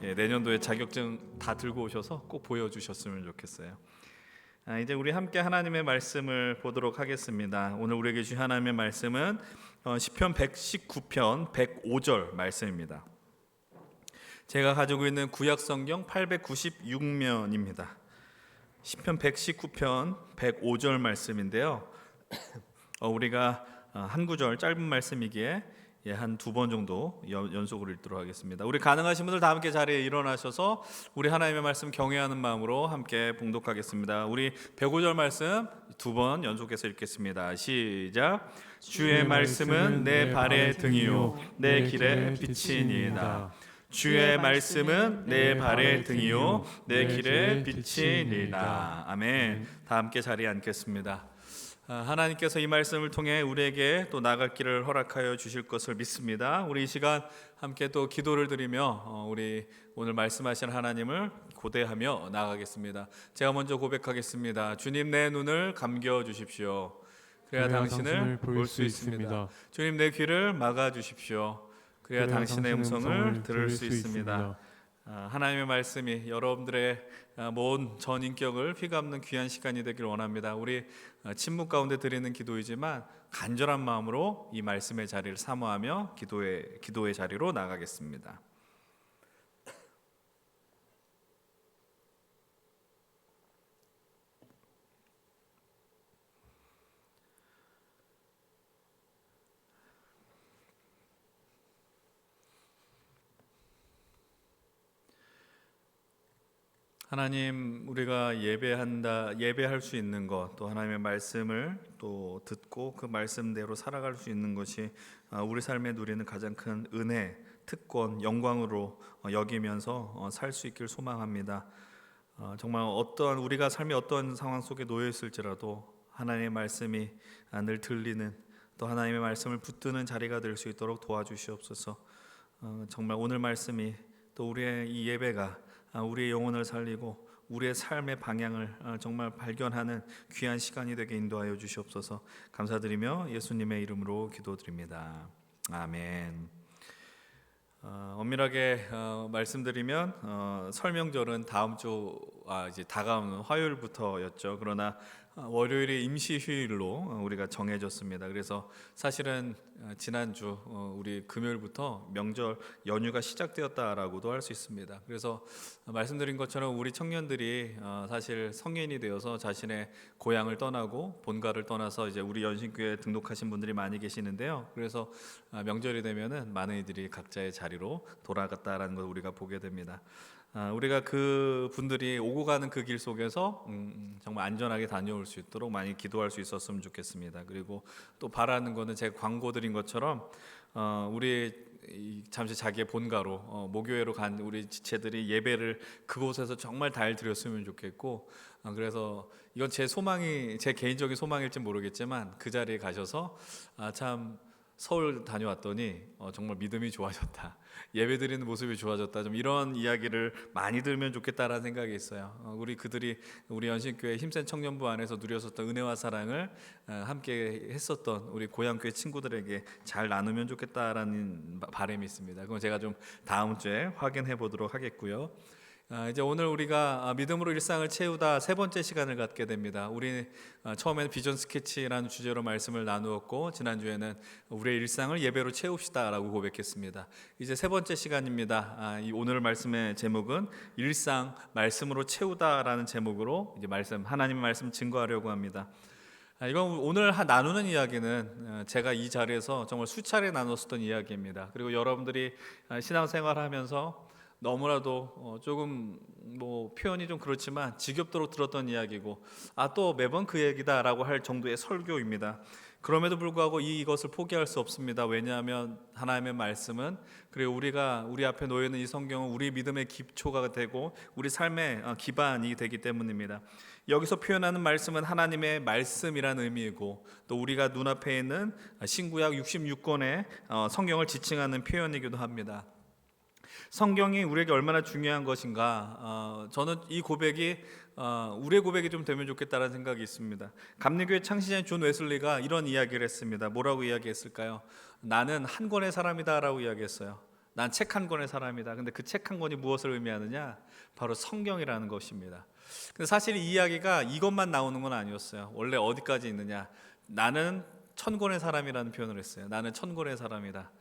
내년도에 자격증 다 들고 오셔서 꼭 보여주셨으면 좋겠어요. 이제 우리 함께 하나님의 말씀을 보도록 하겠습니다. 오늘 우리에게 주신 하나님의 말씀은 시편 119편 105절 말씀입니다. 제가 가지고 있는 구약성경 896면입니다. 시편 119편 105절 말씀인데요. 우리가 한 구절 짧은 말씀이기에 한 두 번 정도 연속으로 읽도록 하겠습니다. 우리 가능하신 분들 다 함께 자리에 일어나셔서 우리 하나님의 말씀 경외하는 마음으로 함께 봉독하겠습니다. 우리 105절 말씀 두 번 연속해서 읽겠습니다. 시작. 주의 말씀은 내 발의 등이요 내 길의 빛이니이다. 주의 말씀은 내 발의 등이요 내 길의 빛이니이다. 아멘. 다 함께 자리에 앉겠습니다. 하나님께서 이 말씀을 통해 우리에게 또 나아갈 길을 허락하여 주실 것을 믿습니다. 우리 이 시간 함께 또 기도를 드리며 우리 오늘 말씀하신 하나님을 고대하며 나아가겠습니다. 제가 먼저 고백하겠습니다. 주님, 내 눈을 감겨 주십시오. 그래야 당신을 볼 수 있습니다. 주님, 내 귀를 막아 주십시오. 그래야 당신의 음성을 들을 수 있습니다. 하나님의 말씀이 여러분들의 모든 전인격을 휘감는 귀한 시간이 되길 원합니다. 우리 침묵 가운데 드리는 기도이지만 간절한 마음으로 이 말씀의 자리를 사모하며 기도의 자리로 나가겠습니다. 하나님, 우리가 예배할 수 있는 것, 또 하나님의 말씀을 또 듣고 그 말씀대로 살아갈 수 있는 것이 우리 삶에 누리는 가장 큰 은혜, 특권, 영광으로 여기면서 살 수 있길 소망합니다. 정말 우리가 삶의 어떤 상황 속에 놓여 있을지라도 하나님의 말씀이 늘 들리는 또 하나님의 말씀을 붙드는 자리가 될 수 있도록 도와주시옵소서. 정말 오늘 말씀이 또 우리의 이 예배가 우리의 영혼을 살리고 우리의 삶의 방향을 정말 발견하는 귀한 시간이 되게 인도하여 주시옵소서. 감사드리며 예수님의 이름으로 기도드립니다. 아멘. 엄밀하게 말씀드리면 설명절은 다음 주 이제 다가오는 화요일부터였죠. 그러나 월요일이 임시 휴일로 우리가 정해졌습니다. 그래서 사실은 지난주 우리 금요일부터 명절 연휴가 시작되었다라고도 할 수 있습니다. 그래서 말씀드린 것처럼 우리 청년들이 사실 성인이 되어서 자신의 고향을 떠나고 본가를 떠나서 이제 우리 연신교회에 등록하신 분들이 많이 계시는데요. 그래서 명절이 되면은 많은 이들이 각자의 자리로 돌아갔다라는 걸 우리가 보게 됩니다. 우리가 그 분들이 오고 가는 그 길 속에서 정말 안전하게 다녀올 수 있도록 많이 기도할 수 있었으면 좋겠습니다. 그리고 또 바라는 거는 제가 광고 드린 것처럼 우리 잠시 자기의 본가로 모교회로 간 우리 지체들이 예배를 그곳에서 정말 잘 드렸으면 좋겠고, 그래서 이건 제 개인적인 소망일지 모르겠지만 그 자리에 가셔서 참 서울 다녀왔더니 정말 믿음이 좋아졌다. 예배드리는 모습이 좋아졌다. 좀 이런 이야기를 많이 들으면 좋겠다라는 생각이 있어요. 우리 연신교회 힘센 청년부 안에서 누렸었던 은혜와 사랑을 함께 했었던 우리 고향교회 친구들에게 잘 나누면 좋겠다라는 바람이 있습니다. 그건 제가 좀 다음 주에 확인해 보도록 하겠고요. 이제 오늘 우리가 믿음으로 일상을 채우다 세 번째 시간을 갖게 됩니다. 우리 처음에는 비전 스케치라는 주제로 말씀을 나누었고, 지난주에는 우리의 일상을 예배로 채웁시다라고 고백했습니다. 이제 세 번째 시간입니다. 오늘 말씀의 제목은 일상 말씀으로 채우다라는 제목으로 이제 하나님의 말씀 증거하려고 합니다. 이건 오늘 나누는 이야기는 제가 이 자리에서 정말 수차례 나눴었던 이야기입니다. 그리고 여러분들이 신앙생활하면서 너무나도 조금 표현이 좀 그렇지만 지겹도록 들었던 이야기고, 또 매번 그 얘기다라고 할 정도의 설교입니다. 그럼에도 불구하고 이것을 포기할 수 없습니다. 왜냐하면 하나님의 말씀은, 그리고 우리 앞에 놓여 있는 이 성경은 우리 믿음의 기초가 되고 우리 삶의 기반이 되기 때문입니다. 여기서 표현하는 말씀은 하나님의 말씀이라는 의미이고, 또 우리가 눈앞에 있는 신구약 66권의 성경을 지칭하는 표현이기도 합니다. 성경이 우리에게 얼마나 중요한 것인가, 저는 이 고백이 우리의 고백이 좀 되면 좋겠다는 생각이 있습니다. 감리교회 창시자인 존 웨슬리가 이런 이야기를 했습니다. 뭐라고 이야기했을까요? 나는 한 권의 사람이다 라고 이야기했어요. 난 책 한 권의 사람이다. 근데 그 책 한 권이 무엇을 의미하느냐? 바로 성경이라는 것입니다. 근데 사실 이 이야기가 이것만 나오는 건 아니었어요. 원래 어디까지 있느냐? 나는 1000권의 사람이라는 표현을 했어요. 나는 1000권의 사람이다.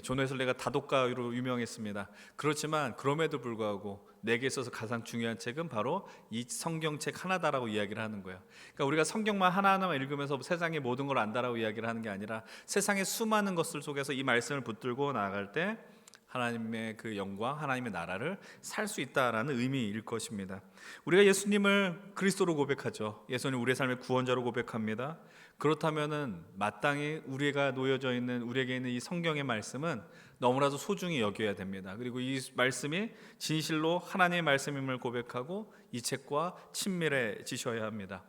존 웨슬리가 다독가로 유명했습니다. 그렇지만 그럼에도 불구하고 내게 있어서 가장 중요한 책은 바로 이 성경책 하나다라고 이야기를 하는 거예요. 그러니까 우리가 성경만 하나하나만 읽으면서 세상의 모든 걸 안다라고 이야기를 하는 게 아니라, 세상의 수많은 것들 속에서 이 말씀을 붙들고 나아갈 때 하나님의 그 영광, 하나님의 나라를 살 수 있다라는 의미일 것입니다. 우리가 예수님을 그리스도로 고백하죠. 예수님 우리의 삶의 구원자로 고백합니다. 그렇다면은 마땅히 우리가 놓여져 있는, 우리에게 있는 이 성경의 말씀은 너무나도 소중히 여겨야 됩니다. 그리고 이 말씀이 진실로 하나님의 말씀임을 고백하고 이 책과 친밀해지셔야 합니다.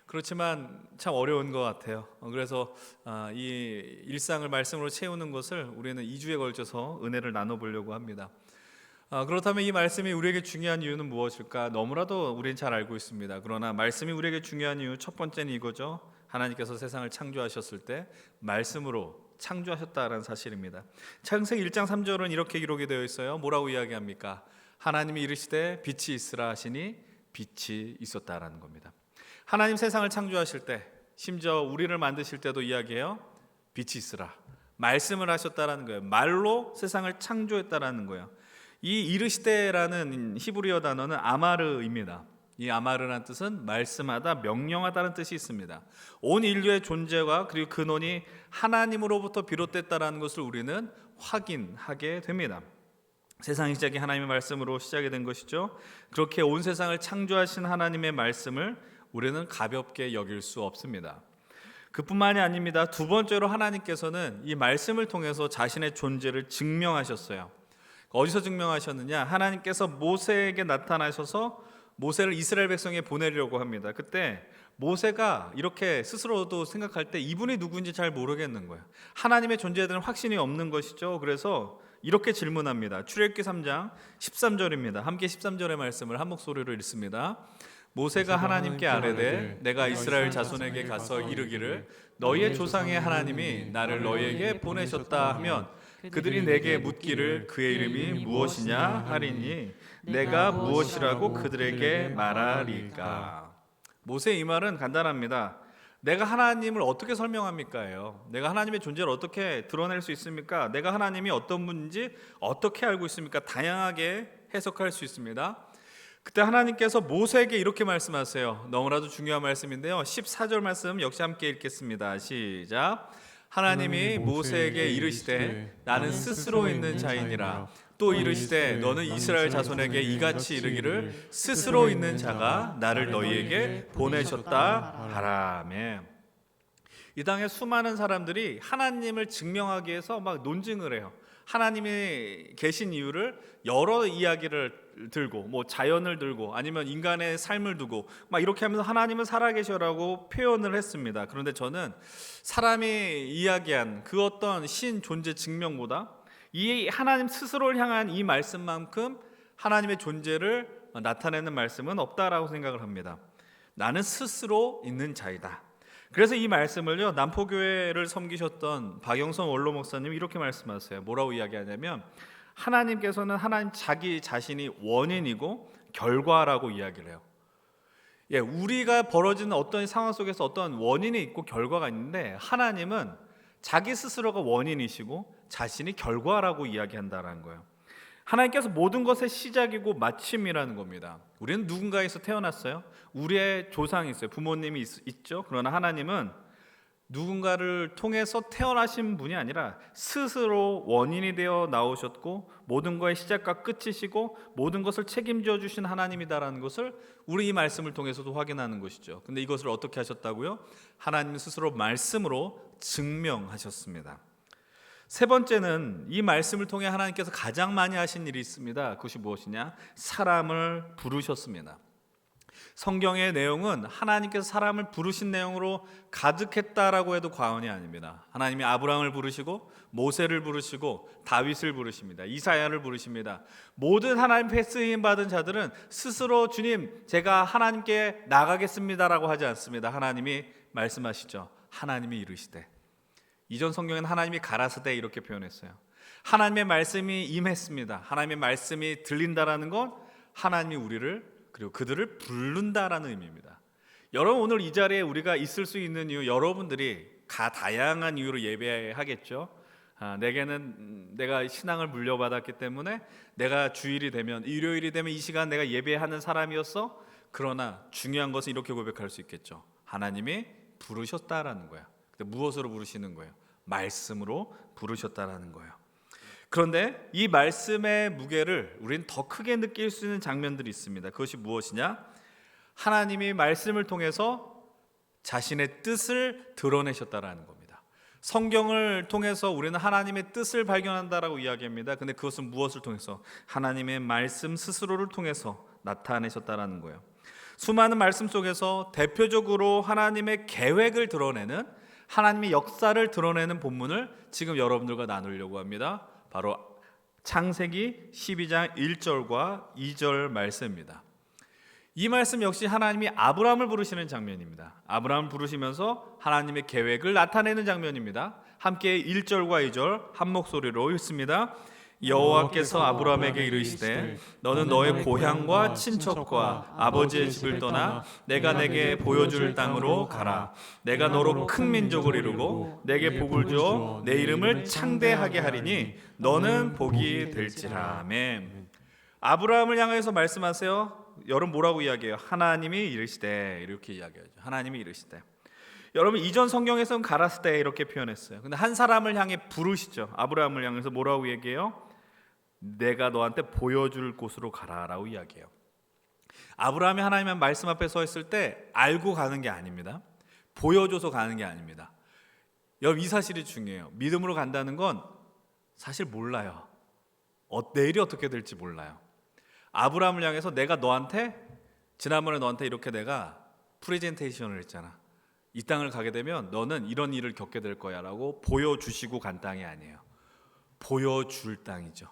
그렇지만 참 어려운 것 같아요. 그래서 이 일상을 말씀으로 채우는 것을 우리는 2주에 걸쳐서 은혜를 나눠보려고 합니다. 그렇다면 이 말씀이 우리에게 중요한 이유는 무엇일까? 너무나도 우리는 잘 알고 있습니다. 그러나 말씀이 우리에게 중요한 이유 첫 번째는 이거죠. 하나님께서 세상을 창조하셨을 때 말씀으로 창조하셨다라는 사실입니다. 창세기 1장 3절은 이렇게 기록이 되어 있어요. 뭐라고 이야기합니까? 하나님이 이르시되 빛이 있으라 하시니 빛이 있었다라는 겁니다. 하나님 세상을 창조하실 때, 심지어 우리를 만드실 때도 이야기해요. 빛이 있으라, 말씀을 하셨다라는 거예요. 말로 세상을 창조했다라는 거예요. 이 이르시되라는 히브리어 단어는 아마르입니다. 이 아마르라는 뜻은 말씀하다, 명령하다는 뜻이 있습니다. 온 인류의 존재가 그리고 근원이 하나님으로부터 비롯됐다라는 것을 우리는 확인하게 됩니다. 세상의 시작이 하나님의 말씀으로 시작이 된 것이죠. 그렇게 온 세상을 창조하신 하나님의 말씀을 우리는 가볍게 여길 수 없습니다. 그뿐만이 아닙니다. 두 번째로 하나님께서는 이 말씀을 통해서 자신의 존재를 증명하셨어요. 어디서 증명하셨느냐? 하나님께서 모세에게 나타나셔서 모세를 이스라엘 백성에 보내려고 합니다. 그때 모세가 이렇게 스스로도 생각할 때 이분이 누구인지 잘 모르겠는 거예요. 하나님의 존재에 대한 확신이 없는 것이죠. 그래서 이렇게 질문합니다. 출애굽기 3장 13절입니다. 함께 13절의 말씀을 한 목소리로 읽습니다. 모세가 하나님께 아뢰되 내가 이스라엘 자손에게 가서 이르기를 너희의 조상의 하나님이 나를 너희에게 보내셨다 하면 그들이 내게 묻기를 그의 이름이 무엇이냐 하리니 내가 무엇이라고 그들에게 말하리까. 모세의 이 말은 간단합니다. 내가 하나님을 어떻게 설명합니까요? 내가 하나님의 존재를 어떻게 드러낼 수 있습니까? 내가 하나님이 어떤 분인지 어떻게 알고 있습니까? 다양하게 해석할 수 있습니다. 그때 하나님께서 모세에게 이렇게 말씀하세요. 너무나도 중요한 말씀인데요. 14절 말씀 역시 함께 읽겠습니다. 시작. 하나님이 모세에게 이르시되 나는 스스로 있는 자이니라. 또 이르시되 너는 이스라엘 자손에게 이같이 이르기를 스스로 있는 자가 나를 너희에게 보내셨다 하라매. 이 땅에 수많은 사람들이 하나님을 증명하기 위해서 막 논증을 해요. 하나님이 계신 이유를 여러 이야기를 들고 뭐 자연을 들고 아니면 인간의 삶을 두고 막 이렇게 하면서 하나님은 살아계셔라고 표현을 했습니다. 그런데 저는 사람이 이야기한 그 어떤 신 존재 증명보다 이 하나님 스스로를 향한 이 말씀만큼 하나님의 존재를 나타내는 말씀은 없다라고 생각을 합니다. 나는 스스로 있는 자이다. 그래서 이 말씀을요, 남포교회를 섬기셨던 박영선 원로 목사님이 이렇게 말씀하세요. 뭐라고 이야기하냐면 하나님께서는 하나님 자기 자신이 원인이고 결과라고 이야기를 해요. 예, 우리가 벌어지는 어떤 상황 속에서 어떤 원인이 있고 결과가 있는데 하나님은 자기 스스로가 원인이시고 자신이 결과라고 이야기한다는 거예요. 하나님께서 모든 것의 시작이고 마침이라는 겁니다. 우리는 누군가에서 태어났어요. 우리의 조상이 있어요. 부모님이 있죠. 그러나 하나님은 누군가를 통해서 태어나신 분이 아니라 스스로 원인이 되어 나오셨고 모든 것의 시작과 끝이시고 모든 것을 책임져 주신 하나님이다라는 것을 우리 이 말씀을 통해서도 확인하는 것이죠. 근데 이것을 어떻게 하셨다고요? 하나님 스스로 말씀으로 증명하셨습니다. 세 번째는 이 말씀을 통해 하나님께서 가장 많이 하신 일이 있습니다. 그것이 무엇이냐? 사람을 부르셨습니다. 성경의 내용은 하나님께서 사람을 부르신 내용으로 가득했다라고 해도 과언이 아닙니다. 하나님이 아브라함을 부르시고 모세를 부르시고 다윗을 부르십니다. 이사야를 부르십니다. 모든 하나님 쓰임 받은 자들은 스스로 주님 제가 하나님께 나가겠습니다라고 하지 않습니다. 하나님이 말씀하시죠. 하나님이 이르시되. 이전 성경에는 하나님이 가라사대 이렇게 표현했어요. 하나님의 말씀이 임했습니다. 하나님의 말씀이 들린다라는 건 하나님이 우리를 그리고 그들을 부른다라는 의미입니다. 여러분 오늘 이 자리에 우리가 있을 수 있는 이유 여러분들이 다양한 이유로 예배하겠죠. 내게는 내가 신앙을 물려받았기 때문에 내가 주일이 되면 일요일이 되면 이 시간 내가 예배하는 사람이었어. 그러나 중요한 것은 이렇게 고백할 수 있겠죠. 하나님이 부르셨다라는 거야. 근데 무엇으로 부르시는 거예요? 말씀으로 부르셨다라는 거예요. 그런데 이 말씀의 무게를 우리는 더 크게 느낄 수 있는 장면들이 있습니다. 그것이 무엇이냐? 하나님이 말씀을 통해서 자신의 뜻을 드러내셨다라는 겁니다. 성경을 통해서 우리는 하나님의 뜻을 발견한다라고 이야기합니다. 근데 그것은 무엇을 통해서? 하나님의 말씀 스스로를 통해서 나타내셨다라는 거예요. 수많은 말씀 속에서 대표적으로 하나님의 계획을 드러내는 하나님의 역사를 드러내는 본문을 지금 여러분들과 나누려고 합니다. 바로 창세기 12장 1절과 2절 말씀입니다. 이 말씀 역시 하나님이 아브라함을 부르시는 장면입니다. 아브라함을 부르시면서 하나님의 계획을 나타내는 장면입니다. 함께 1절과 2절 한 목소리로 읽습니다. 여호와께서 아브라함에게 이르시되 너는 너의 고향과 친척과 아버지의 집을 떠나 내가 내게 보여줄 땅으로 가라. 내가 너로 큰 민족을 이루고 내게 복을 주어 내 이름을 창대하게 하리니 너는 복이 될지라. 아멘. 아브라함을 향해서 말씀하세요. 여러분 뭐라고 이야기해요? 하나님이 이르시되 이렇게 이야기하죠. 하나님이 이르시되. 여러분 이전 성경에서는 가라스대 이렇게 표현했어요. 근데 한 사람을 향해 부르시죠. 아브라함을 향해서 뭐라고 얘기해요? 내가 너한테 보여줄 곳으로 가라라고 이야기해요. 아브라함이 하나님의 말씀 앞에 서 있을 때 알고 가는 게 아닙니다. 보여줘서 가는 게 아닙니다. 여러분 이 사실이 중요해요. 믿음으로 간다는 건 사실 몰라요. 내일이 어떻게 될지 몰라요. 아브라함을 향해서 내가 너한테 지난번에 너한테 이렇게 내가 프레젠테이션을 했잖아. 이 땅을 가게 되면 너는 이런 일을 겪게 될 거야 라고 보여주시고 간 땅이 아니에요. 보여줄 땅이죠.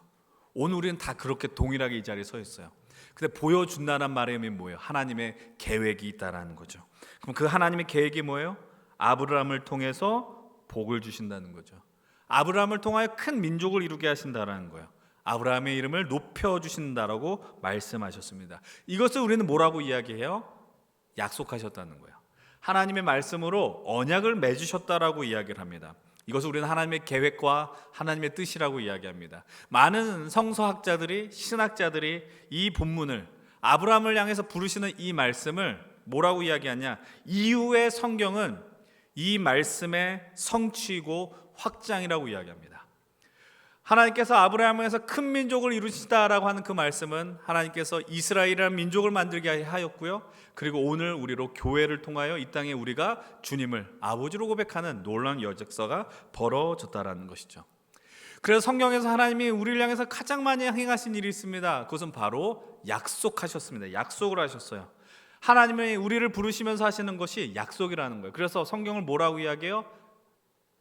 오늘 우리는 다 그렇게 동일하게 이 자리에 서 있어요. 근데 보여준다는 말의 의미는 뭐예요? 하나님의 계획이 있다라는 거죠. 그럼 그 하나님의 계획이 뭐예요? 아브라함을 통해서 복을 주신다는 거죠. 아브라함을 통하여 큰 민족을 이루게 하신다라는 거예요. 아브라함의 이름을 높여주신다라고 말씀하셨습니다. 이것을 우리는 뭐라고 이야기해요? 약속하셨다는 거예요. 하나님의 말씀으로 언약을 맺으셨다라고 이야기를 합니다. 이것을 우리는 하나님의 계획과 하나님의 뜻이라고 이야기합니다. 많은 성서학자들이 신학자들이 이 본문을 아브라함을 향해서 부르시는 이 말씀을 뭐라고 이야기하냐? 이후의 성경은 이 말씀의 성취이고 확장이라고 이야기합니다. 하나님께서 아브라함에서 큰 민족을 이루시다라고 하는 그 말씀은 하나님께서 이스라엘이라는 민족을 만들게 하였고요. 그리고 오늘 우리로 교회를 통하여 이 땅에 우리가 주님을 아버지로 고백하는 놀라운 역사가 벌어졌다라는 것이죠. 그래서 성경에서 하나님이 우리를 향해서 가장 많이 행하신 일이 있습니다. 그것은 바로 약속하셨습니다. 약속을 하셨어요. 하나님이 우리를 부르시면서 하시는 것이 약속이라는 거예요. 그래서 성경을 뭐라고 이야기해요?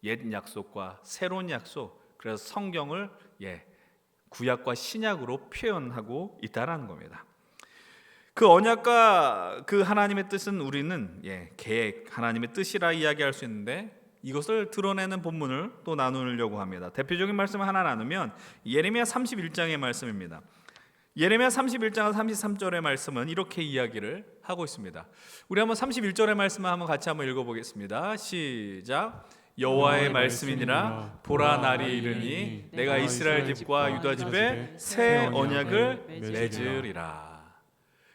옛 약속과 새로운 약속. 그래서 성경을 구약과 신약으로 표현하고 있다라는 겁니다. 그 언약과 그 하나님의 뜻은 우리는 계획, 하나님의 뜻이라 이야기할 수 있는데 이것을 드러내는 본문을 또 나누려고 합니다. 대표적인 말씀을 하나 나누면 예레미야 31장의 말씀입니다. 예레미야 31장 33절의 말씀은 이렇게 이야기를 하고 있습니다. 우리 한번 31절의 말씀을 한번 같이 한번 읽어보겠습니다. 시작. 여호와의 말씀이니라 보라 날이 이르니 내가 이스라엘 집과 유다 집에 새 언약을 맺으리라.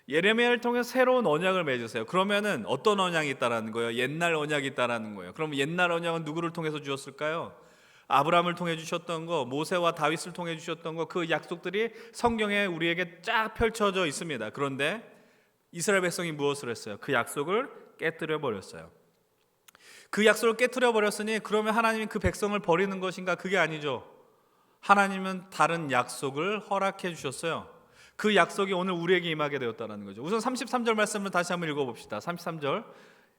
예레미야를 통해 새로운 언약을 맺으세요. 그러면은 어떤 언약이 있다라는 거예요? 옛날 언약이 있다라는 거예요. 그럼 옛날 언약은 누구를 통해서 주셨을까요? 아브라함을 통해 주셨던 거, 모세와 다윗을 통해 주셨던 거, 그 약속들이 성경에 우리에게 쫙 펼쳐져 있습니다. 그런데 이스라엘 백성이 무엇을 했어요? 그 약속을 깨뜨려 버렸어요. 그 약속을 깨뜨려 버렸으니 그러면 하나님이 그 백성을 버리는 것인가? 그게 아니죠. 하나님은 다른 약속을 허락해 주셨어요. 그 약속이 오늘 우리에게 임하게 되었다는 거죠. 우선 33절 말씀을 다시 한번 읽어봅시다. 33절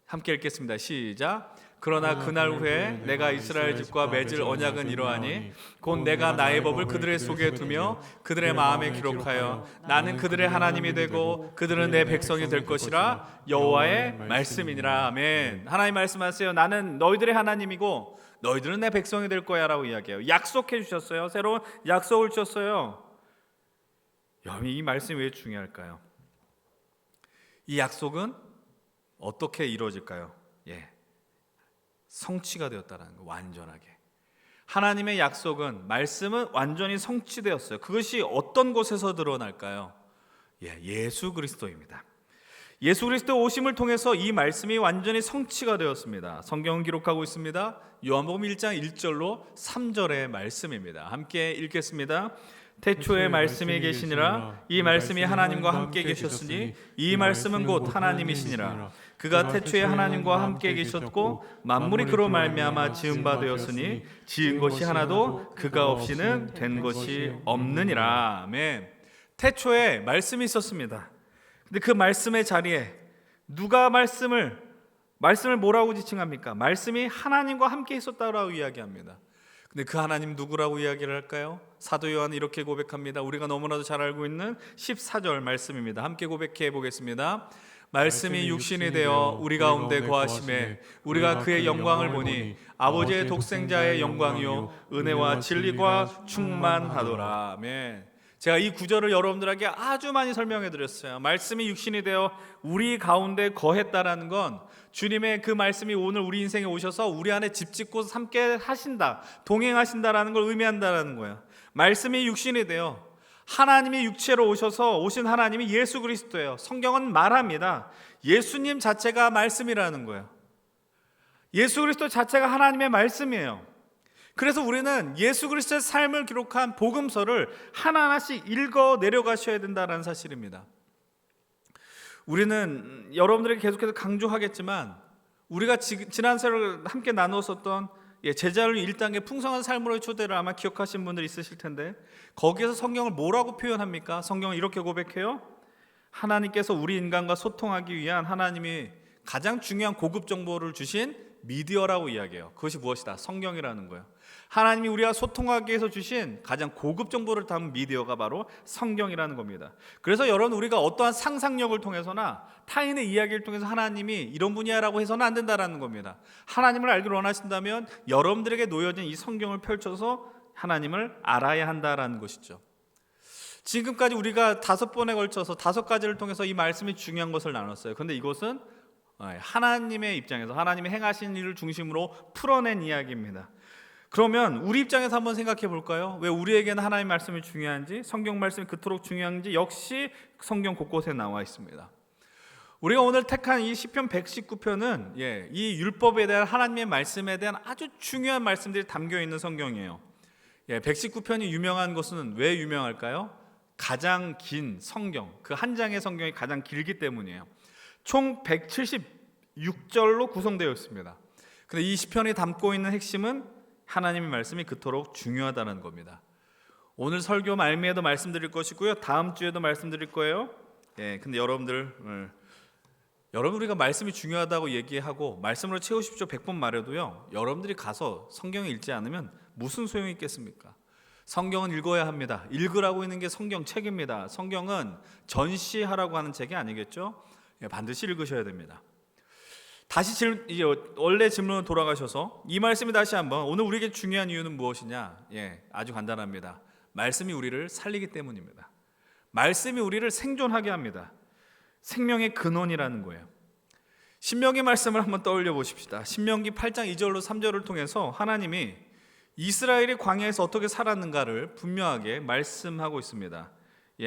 함께 읽겠습니다. 시작. 그러나 그날 후에 내가 이스라엘 집과 맺을 언약은 이러하니 곧 내가 나의 법을 그들의 속에 두며 그들의 마음에 기록하여 나는 그들의 하나님이 되고 그들은 내 백성이 될 것이라 여호와의 말씀이니라. 아멘. 하나님 말씀하세요. 나는 너희들의 하나님이고 너희들은 내 백성이 될 거야 라고 이야기해요. 약속해 주셨어요. 새로운 약속을 주셨어요. 이 말씀이 왜 중요할까요? 이 약속은 어떻게 이루어질까요? 성취가 되었다는 거, 완전하게. 하나님의 약속은, 말씀은 완전히 성취되었어요. 그것이 어떤 곳에서 드러날까요? 예수 그리스도입니다. 예수 그리스도 오심을 통해서 이 말씀이 완전히 성취가 되었습니다. 성경은 기록하고 있습니다. 요한복음 1장 1절로 3절의 말씀입니다. 함께 읽겠습니다. 태초에 말씀이 계시니라 이 말씀이 하나님과 함께 계셨으니 이 말씀은 곧 하나님이시니라. 그가 태초에 하나님과 함께 계셨고 만물이 그로 말미암아 지은 바 되었으니 지은 것이 하나도 그가 없이는 된 것이 없느니라. 아멘. 태초에 말씀이 있었습니다. 근데 그 말씀의 자리에 누가 말씀을 뭐라고 지칭합니까? 말씀이 하나님과 함께 있었다라고 이야기합니다. 근데 그 하나님 누구라고 이야기를 할까요? 사도 요한은 이렇게 고백합니다. 우리가 너무나도 잘 알고 있는 14절 말씀입니다. 함께 고백해 보겠습니다. 말씀이 육신이 되어 우리 가운데 거하심에 우리가 그의 영광을 보니 아버지의 독생자의 영광이요 은혜와 진리가 충만하더라. 아멘. 제가 이 구절을 여러분들에게 아주 많이 설명해 드렸어요. 말씀이 육신이 되어 우리 가운데 거했다라는 건 주님의 그 말씀이 오늘 우리 인생에 오셔서 우리 안에 집 짓고 함께 하신다, 동행하신다라는 걸 의미한다라는 거예요. 말씀이 육신이 되어 하나님이 육체로 오신 하나님이 예수 그리스도예요. 성경은 말합니다. 예수님 자체가 말씀이라는 거예요. 예수 그리스도 자체가 하나님의 말씀이에요. 그래서 우리는 예수 그리스도의 삶을 기록한 복음서를 하나하나씩 읽어 내려가셔야 된다는 사실입니다. 우리는 여러분들에게 계속해서 강조하겠지만 우리가 지난 세월을 함께 나누었던 제자율 1단계 풍성한 삶으로의 초대를 아마 기억하신 분들이 있으실 텐데 거기에서 성경을 뭐라고 표현합니까? 성경은 이렇게 고백해요. 하나님께서 우리 인간과 소통하기 위한 하나님이 가장 중요한 고급 정보를 주신 미디어라고 이야기해요. 그것이 무엇이다? 성경이라는 거예요. 하나님이 우리가 소통하기 위해서 주신 가장 고급 정보를 담은 미디어가 바로 성경이라는 겁니다. 그래서 여러분 우리가 어떠한 상상력을 통해서나 타인의 이야기를 통해서 하나님이 이런 분이야라고 해서는 안 된다라는 겁니다. 하나님을 알기를 원하신다면 여러분들에게 놓여진 이 성경을 펼쳐서 하나님을 알아야 한다라는 것이죠. 지금까지 우리가 5번에 걸쳐서 5가지를 통해서 이 말씀이 중요한 것을 나눴어요. 그런데 이것은 하나님의 입장에서 하나님의 행하신 일을 중심으로 풀어낸 이야기입니다. 그러면 우리 입장에서 한번 생각해 볼까요? 왜 우리에게는 하나님의 말씀이 중요한지, 성경 말씀이 그토록 중요한지 역시 성경 곳곳에 나와 있습니다. 우리가 오늘 택한 이 시편 119편은 이 율법에 대한 하나님의 말씀에 대한 아주 중요한 말씀들이 담겨 있는 성경이에요. 119편이 유명한 것은 왜 유명할까요? 가장 긴 성경, 그 한 장의 성경이 가장 길기 때문이에요. 총 176절로 구성되어 있습니다. 근데 이 시편이 담고 있는 핵심은 하나님의 말씀이 그토록 중요하다는 겁니다. 오늘 설교 말미에도 말씀드릴 것이고요. 다음 주에도 말씀드릴 거예요. 근데 여러분 우리가 말씀이 중요하다고 얘기하고 말씀으로 채우십시오 100번 말해도요. 여러분들이 가서 성경을 읽지 않으면 무슨 소용이 있겠습니까? 성경은 읽어야 합니다. 읽으라고 있는 게 성경 책입니다. 성경은 전시하라고 하는 책이 아니겠죠? 반드시 읽으셔야 됩니다. 다시 원래 질문으로 돌아가셔서 이 말씀이 다시 한번 오늘 우리에게 중요한 이유는 무엇이냐? 아주 간단합니다. 말씀이 우리를 살리기 때문입니다. 말씀이 우리를 생존하게 합니다. 생명의 근원이라는 거예요. 신명기 말씀을 한번 떠올려 보십시다. 신명기 8장 2절로 3절을 통해서 하나님이 이스라엘이 광야에서 어떻게 살았는가를 분명하게 말씀하고 있습니다.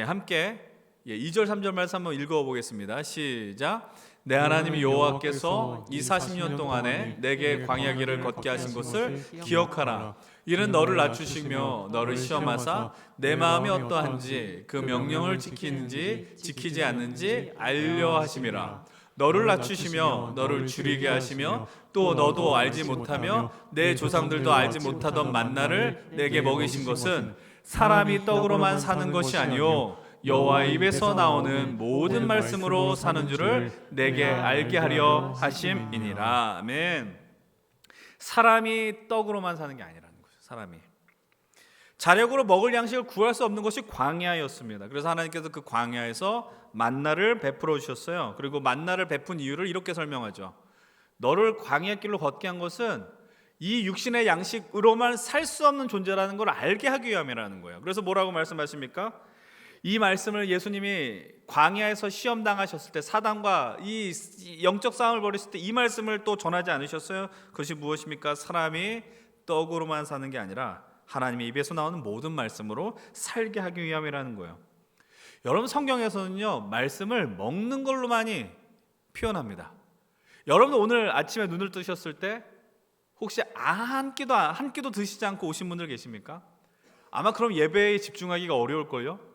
함께 2절 3절 말씀 한번 읽어보겠습니다. 시작. 내 하나님 여호와께서 이 40년 동안에 내게 광야 길을 걷게 하신 것을 기억하라. 이는 너를 낮추시며 너를 시험하사 내 마음이 어떠한지 그 명령을 지키는지 지키지 않는지 알려 하심이라. 너를 낮추시며 너를 줄이게 하시며 또 너도 알지 못하며 내 조상들도 알지 못하던 만나를 내게 먹이신 것은 사람이 떡으로만 사는 것이 아니요 여호와의 입에서 나오는 모든 말씀으로 사는 줄을 내게 알게 하려 하심이니라. 아멘. 사람이 떡으로만 사는 게 아니라는 거죠. 사람이 자력으로 먹을 양식을 구할 수 없는 것이 광야였습니다. 그래서 하나님께서 그 광야에서 만나를 베풀어 주셨어요. 그리고 만나를 베푼 이유를 이렇게 설명하죠. 너를 광야 길로 걷게 한 것은 이 육신의 양식으로만 살 수 없는 존재라는 걸 알게 하기 위함이라는 거예요. 그래서 뭐라고 말씀하십니까? 이 말씀을 예수님이 광야에서 시험 당하셨을 때 사단과 이 영적 싸움을 벌였을 때 이 말씀을 또 전하지 않으셨어요? 그것이 무엇입니까? 사람이 떡으로만 사는 게 아니라 하나님의 입에서 나오는 모든 말씀으로 살게 하기 위함이라는 거예요. 여러분 성경에서는요 말씀을 먹는 걸로 많이 표현합니다. 여러분 오늘 아침에 눈을 뜨셨을 때 혹시 한 끼도 드시지 않고 오신 분들 계십니까? 아마 그럼 예배에 집중하기가 어려울걸요?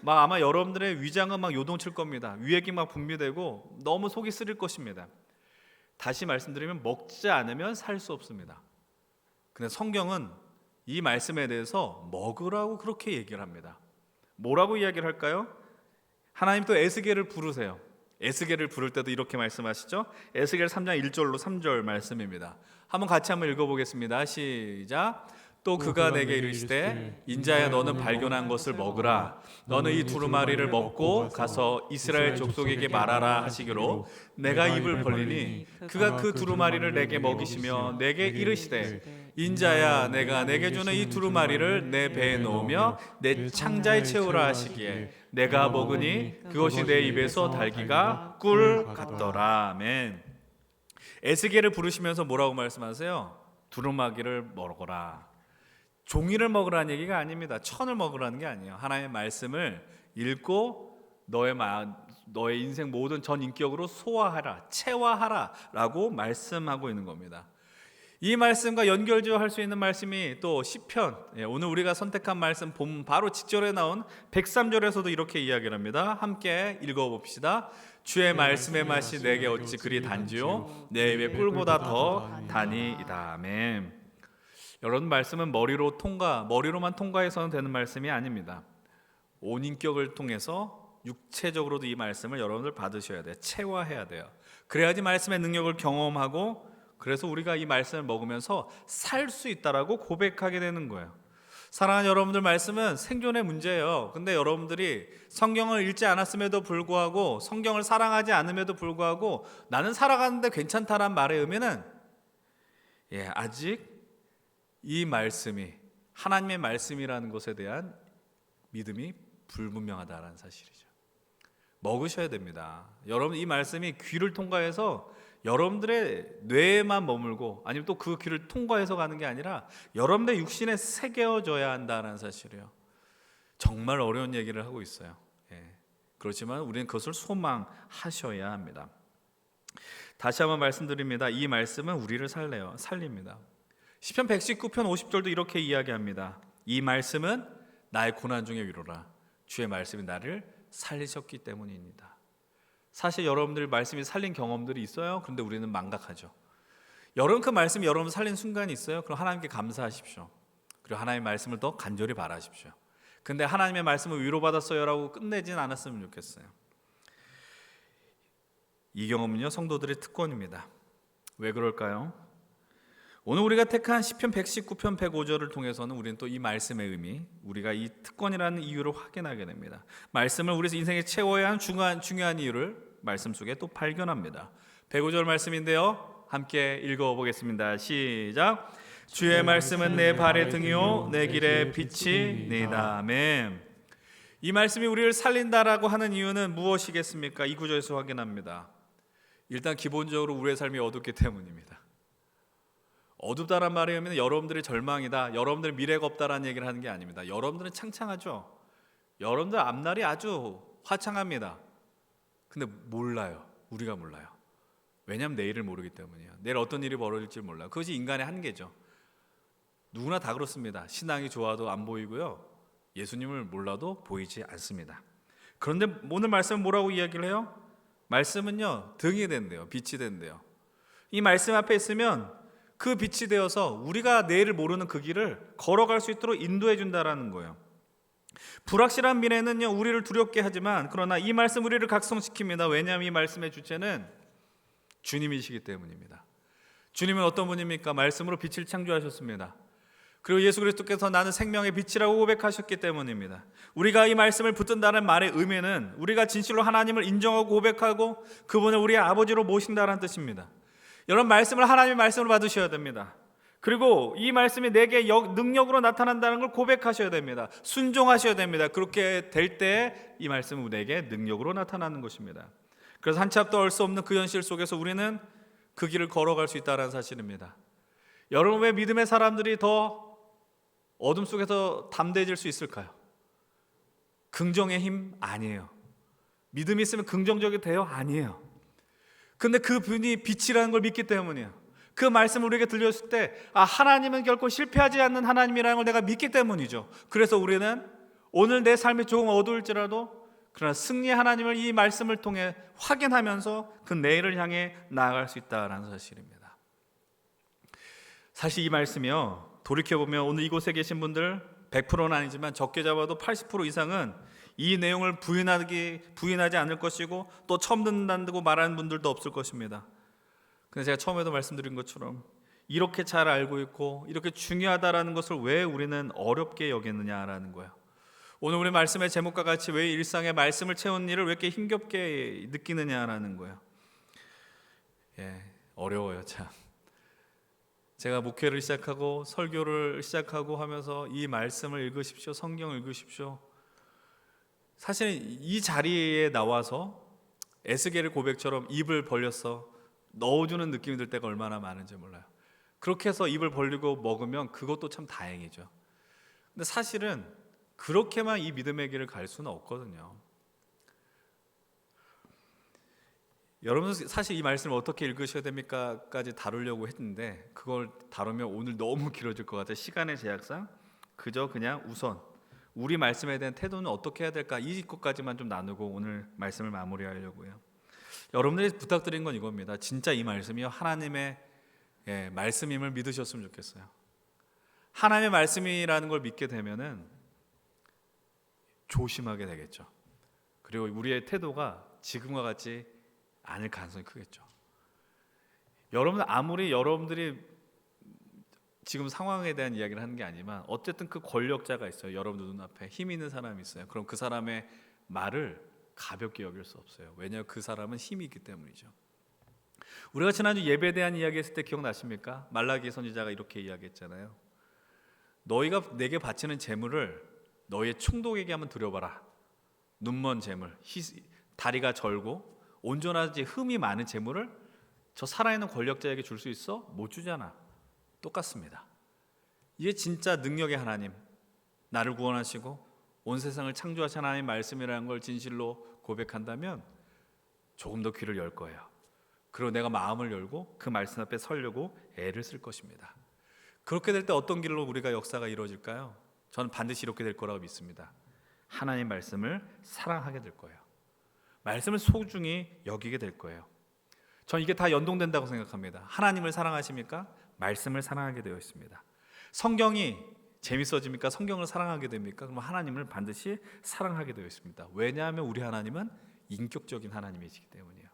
아마 여러분들의 위장은 요동칠 겁니다. 위액이 분비되고 너무 속이 쓰릴 것입니다. 다시 말씀드리면 먹지 않으면 살 수 없습니다. 근데 성경은 이 말씀에 대해서 먹으라고 그렇게 얘기를 합니다. 뭐라고 이야기를 할까요? 하나님 또 에스겔을 부르세요. 에스겔을 부를 때도 이렇게 말씀하시죠. 에스겔 3장 1절로 3절 말씀입니다. 한번 읽어보겠습니다. 시작. 또 그가 내게 이르시되 인자야 너는 발견한 것을 먹으라. 너는 이 두루마리를 먹고 가서 이스라엘 족속에게 말하라 하시기로 내가 입을 벌리니 그가 그 두루마리를 내게 먹이시며 내게 이르시되 인자야 내가 내게 주는 이 두루마리를 내 배에 넣으며 내 창자에 채우라 하시기에 내가 먹으니 그것이 내 입에서 달기가 꿀 같더라. 아멘. 에스겔을 부르시면서 뭐라고 말씀하세요? 두루마기를 먹어라. 종이를 먹으라는 얘기가 아닙니다. 천을 먹으라는 게 아니에요. 하나님의 말씀을 읽고 너의 인생 모든 전 인격으로 소화하라, 체화하라 라고 말씀하고 있는 겁니다. 이 말씀과 연결지어 할 수 있는 말씀이 또 시편, 오늘 우리가 선택한 말씀 본 바로 직절에 나온 103절에서도 이렇게 이야기를 합니다. 함께 읽어봅시다. 주의 말씀의 맛이 내게 어찌 그리 단지요 내 입의 꿀보다 더 다니이다. 아멘. 여러분 말씀은 머리로만 통과해서는 되는 말씀이 아닙니다. 온 인격을 통해서 육체적으로도 이 말씀을 여러분들 받으셔야 돼요. 체화해야 돼요. 그래야지 말씀의 능력을 경험하고 그래서 우리가 이 말씀을 먹으면서 살 수 있다라고 고백하게 되는 거예요. 사랑하는 여러분들 말씀은 생존의 문제예요. 근데 여러분들이 성경을 읽지 않았음에도 불구하고 성경을 사랑하지 않음에도 불구하고 나는 살아가는데 괜찮다란 말의 의미는 아직 이 말씀이 하나님의 말씀이라는 것에 대한 믿음이 불분명하다는 사실이죠. 먹으셔야 됩니다. 여러분 이 말씀이 귀를 통과해서 여러분들의 뇌에만 머물고 아니면 또 그 귀를 통과해서 가는 게 아니라 여러분의 육신에 새겨져야 한다는 사실이에요. 정말 어려운 얘기를 하고 있어요. 그렇지만 우리는 그것을 소망하셔야 합니다. 다시 한번 말씀드립니다. 이 말씀은 우리를 살립니다. 시편 119편 50절도 이렇게 이야기합니다. 이 말씀은 나의 고난 중에 위로라. 주의 말씀이 나를 살리셨기 때문입니다. 사실 여러분들 말씀이 살린 경험들이 있어요. 그런데 우리는 망각하죠. 여러분 그 말씀이 여러분 살린 순간이 있어요. 그럼 하나님께 감사하십시오. 그리고 하나님의 말씀을 더 간절히 바라십시오. 근데 하나님의 말씀을 위로받았어요라고 끝내진 않았으면 좋겠어요. 이 경험은요 성도들의 특권입니다. 왜 그럴까요? 오늘 우리가 택한 시편 119편 105절을 통해서는 우리는 또 이 말씀의 의미, 우리가 이 특권이라는 이유를 확인하게 됩니다. 말씀을 우리 인생에 채워야 하는 중요한 이유를 말씀 속에 또 발견합니다. 105절 말씀인데요, 함께 읽어보겠습니다. 시작. 주의 말씀은 내 발의 등이요 내 길의 빛이니이다. 아멘. 이 말씀이 우리를 살린다라고 하는 이유는 무엇이겠습니까? 이 구절에서 확인합니다. 일단 기본적으로 우리의 삶이 어둡기 때문입니다. 어둡다란 말이 하면 여러분들의 절망이다, 여러분들의 미래가 없다라는 얘기를 하는 게 아닙니다. 여러분들은 창창하죠. 여러분들 앞날이 아주 화창합니다. 근데 몰라요. 우리가 몰라요. 왜냐하면 내일을 모르기 때문이에요. 내일 어떤 일이 벌어질지 몰라요. 그것이 인간의 한계죠. 누구나 다 그렇습니다. 신앙이 좋아도 안 보이고요, 예수님을 몰라도 보이지 않습니다. 그런데 오늘 말씀은 뭐라고 이야기를 해요? 말씀은요 등이 된대요. 빛이 된대요. 이 말씀 앞에 있으면 그 빛이 되어서 우리가 내일을 모르는 그 길을 걸어갈 수 있도록 인도해 준다라는 거예요. 불확실한 미래는요 우리를 두렵게 하지만 그러나 이 말씀 우리를 각성시킵니다. 왜냐하면 이 말씀의 주체는 주님이시기 때문입니다. 주님은 어떤 분입니까? 말씀으로 빛을 창조하셨습니다. 그리고 예수 그리스도께서 나는 생명의 빛이라고 고백하셨기 때문입니다. 우리가 이 말씀을 붙든다는 말의 의미는 우리가 진실로 하나님을 인정하고 고백하고 그분을 우리의 아버지로 모신다는 뜻입니다. 여러분, 말씀을 하나님의 말씀으로 받으셔야 됩니다. 그리고 이 말씀이 내게 능력으로 나타난다는 걸 고백하셔야 됩니다. 순종하셔야 됩니다. 그렇게 될 때 이 말씀은 우리에게 능력으로 나타나는 것입니다. 그래서 한 치 앞도 알 수 없는 그 현실 속에서 우리는 그 길을 걸어갈 수 있다는 사실입니다. 여러분, 왜 믿음의 사람들이 더 어둠 속에서 담대해질 수 있을까요? 긍정의 힘 아니에요. 믿음이 있으면 긍정적이 돼요? 아니에요. 근데 그 분이 빛이라는 걸 믿기 때문이에요. 그 말씀을 우리에게 들려줬을 때 하나님은 결코 실패하지 않는 하나님이라는 걸 내가 믿기 때문이죠. 그래서 우리는 오늘 내 삶이 조금 어두울지라도 그러나 승리의 하나님을 이 말씀을 통해 확인하면서 그 내일을 향해 나아갈 수 있다는 사실입니다. 사실 이 말씀이요, 돌이켜보면 오늘 이곳에 계신 분들 100%는 아니지만 적게 잡아도 80% 이상은 이 내용을 부인하지 않을 것이고 또 처음 듣는다고 말하는 분들도 없을 것입니다. 근데 제가 처음에도 말씀드린 것처럼 이렇게 잘 알고 있고 이렇게 중요하다라는 것을 왜 우리는 어렵게 여기느냐라는 거예요. 오늘 우리 말씀의 제목과 같이 왜 일상의 말씀을 채우는 일을 왜 이렇게 힘겹게 느끼느냐라는 거예요. 어려워요, 참. 제가 목회를 시작하고 설교를 시작하고 하면서 이 말씀을 읽으십시오, 성경을 읽으십시오. 사실 이 자리에 나와서 에스겔의 고백처럼 입을 벌려서 넣어주는 느낌이 들 때가 얼마나 많은지 몰라요. 그렇게 해서 입을 벌리고 먹으면 그것도 참 다행이죠. 근데 사실은 그렇게만 이 믿음의 길을 갈 수는 없거든요. 여러분, 사실 이 말씀을 어떻게 읽으셔야 됩니까?까지 다루려고 했는데 그걸 다루면 오늘 너무 길어질 것 같아요. 시간의 제약상 그냥 우선 우리 말씀에 대한 태도는 어떻게 해야 될까, 이 것까지만 좀 나누고 오늘 말씀을 마무리하려고요. 여러분들이 부탁드린 건 이겁니다. 진짜 이 말씀이요 하나님의 말씀임을 믿으셨으면 좋겠어요. 하나님의 말씀이라는 걸 믿게 되면은 조심하게 되겠죠. 그리고 우리의 태도가 지금과 같지 않을 가능성이 크겠죠. 여러분, 아무리 여러분들이 지금 상황에 대한 이야기를 하는 게 아니지만 어쨌든 그 권력자가 있어요. 여러분들 눈앞에 힘 있는 사람이 있어요. 그럼 그 사람의 말을 가볍게 여길 수 없어요. 왜냐하면 그 사람은 힘이 있기 때문이죠. 우리가 지난주 예배에 대한 이야기했을 때 기억나십니까? 말라기 선지자가 이렇게 이야기했잖아요. 너희가 내게 바치는 제물을 너희의 총독에게 한번 드려봐라. 눈먼 제물, 다리가 절고 온전하지 흠이 많은 제물을 저 살아있는 권력자에게 줄 수 있어? 못 주잖아. 똑같습니다. 이게 진짜 능력의 하나님, 나를 구원하시고 온 세상을 창조하신 하나님 말씀이라는 걸 진실로 고백한다면 조금 더 귀를 열 거예요. 그리고 내가 마음을 열고 그 말씀 앞에 서려고 애를 쓸 것입니다. 그렇게 될 때 어떤 길로 우리가 역사가 이루어질까요? 저는 반드시 이렇게 될 거라고 믿습니다. 하나님 말씀을 사랑하게 될 거예요. 말씀을 소중히 여기게 될 거예요. 전 이게 다 연동된다고 생각합니다. 하나님을 사랑하십니까? 말씀을 사랑하게 되어 있습니다. 성경이 재밌어집니까? 성경을 사랑하게 됩니까? 그럼 하나님을 반드시 사랑하게 되어 있습니다. 왜냐하면 우리 하나님은 인격적인 하나님이시기 때문이에요.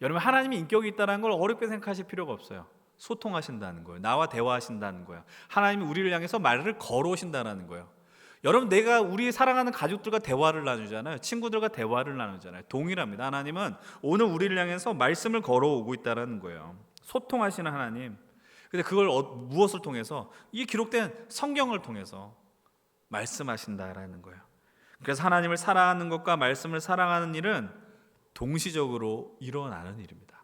여러분, 하나님이 인격이 있다는 걸 어렵게 생각하실 필요가 없어요. 소통하신다는 거예요. 나와 대화하신다는 거예요. 하나님이 우리를 향해서 말을 걸어오신다는 거예요. 여러분, 내가 우리 사랑하는 가족들과 대화를 나누잖아요. 친구들과 대화를 나누잖아요. 동일합니다. 하나님은 오늘 우리를 향해서 말씀을 걸어오고 있다는 거예요. 소통하시는 하나님. 근데 그걸 무엇을 통해서? 이 기록된 성경을 통해서 말씀하신다라는 거예요. 그래서 하나님을 사랑하는 것과 말씀을 사랑하는 일은 동시적으로 일어나는 일입니다.